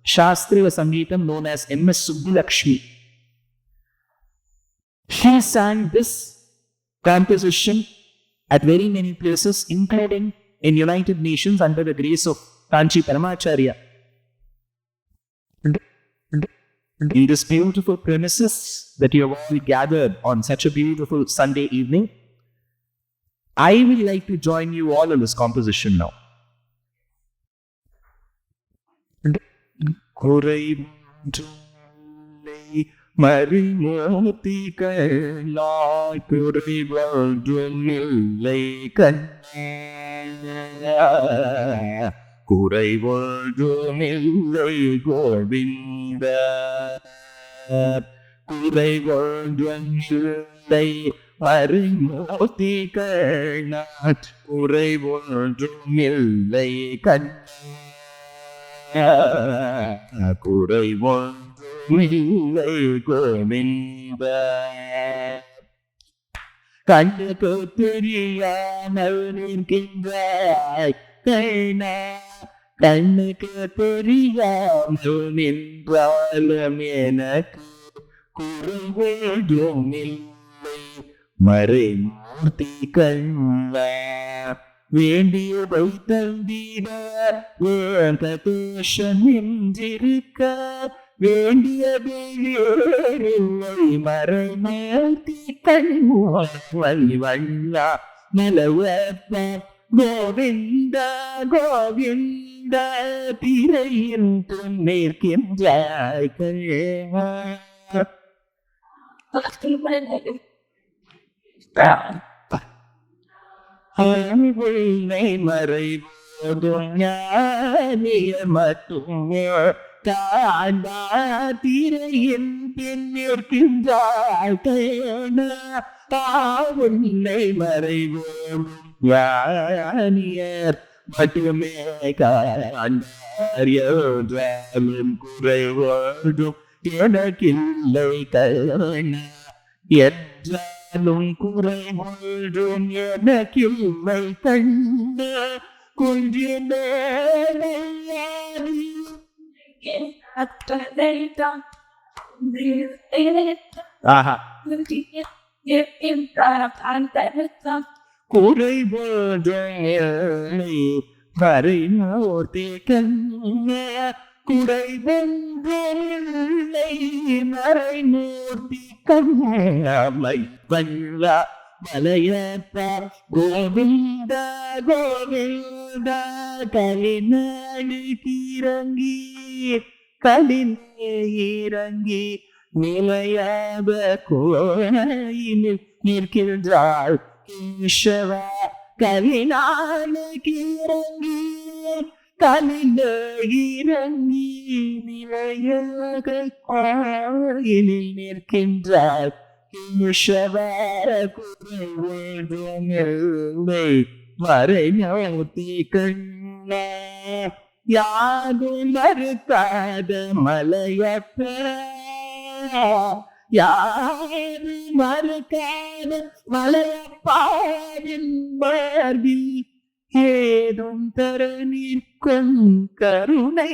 Shastriya Sangeetam known as M.S. Subbulakshmi. She sang this composition at very many places, including in United Nations under the grace of Kanchi Paramacharya. In this beautiful premises that you have all gathered on such a beautiful Sunday evening, I would like to join you all in this composition now. மறிமூர்த்தி கைலாய் குறைவொன்றுமில்லை குறைவொன்றுமில்லை Govind குறைவொன்றுமில்லை மறிமூர்த்தி கைலாய் குறைவொன்றுமில்லை குறைவொன்றுமில்லை Govind கண்ணுக்கு தெரியாமல் நிற்கின்றாய் கண்ணா கண்ணுக்கு தெரியாமல் நின்றாலும் எனக்கு குறைவொன்றுமில்லை மறைமூர்த்தி கண்ணா வேண்டியதை தந்திட வேண்டதோஷம் என்றிருக்க வேண்டியதை மறைமூர்த்தி கண்ணி வல்லா நலவப்ப கோவிந்த கோவிந்த திரையின் நிற்கின்றாய் உன்னை மறைவோதும் ஞானிய மட்டும் தாண்டா திரையின் பின்னிற்கின்றாய் உன்னை மறைவோம் ஞானியர் மட்டுமே காண்பாரியும் குறைவோதும் எனக்கில்லை கண்ணா என்றாலும் குறைவொன்றும் எனக்கில்லை கண்ணா குன்றின குறைவொன்றும் மறைமூர்த்தி கண்ணா குறைவொன்றுமில்லை மறைமூர்த்தி கண்ணாமை வல்லா மலையப்ப கோவிந்த கோவிந்த கலிநாடு இறங்கி கலினே நிலையாத கோயிலில் நிற்கின்றாள் கேசவ கலிநாடு இறங்கி கலில இறங்கி நிலையாக கோயிலில் நிற்கின்றார் கேசவர குறைவொன்றுமில்லை மறைமூர்த்தி கண்ணா யாரும் மறுக்காத மலையப்ப யாரும் மறுக்காத மலையப்பாவின் மார்பில் ஏதும் தர நிற்கும் கருணை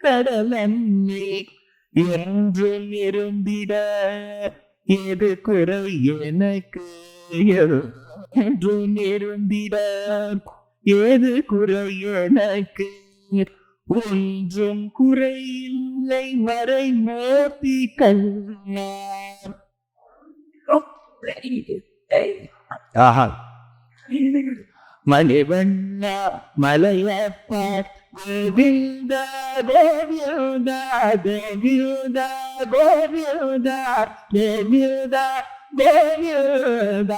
கடலன்னை என்றும் இருந்திட எது குறை எனக்கு என்றும் இருந்திட ஏது குறை எனக்கு ஒன்றும் குறையில்லை மறைமூர்த்தி கண்ணா. ஆஹா மணிவண்ணா மலையப்ப கோவிந்த கோவிந்த கோவிந்த கோவிந்த கோவிந்த கோவிந்த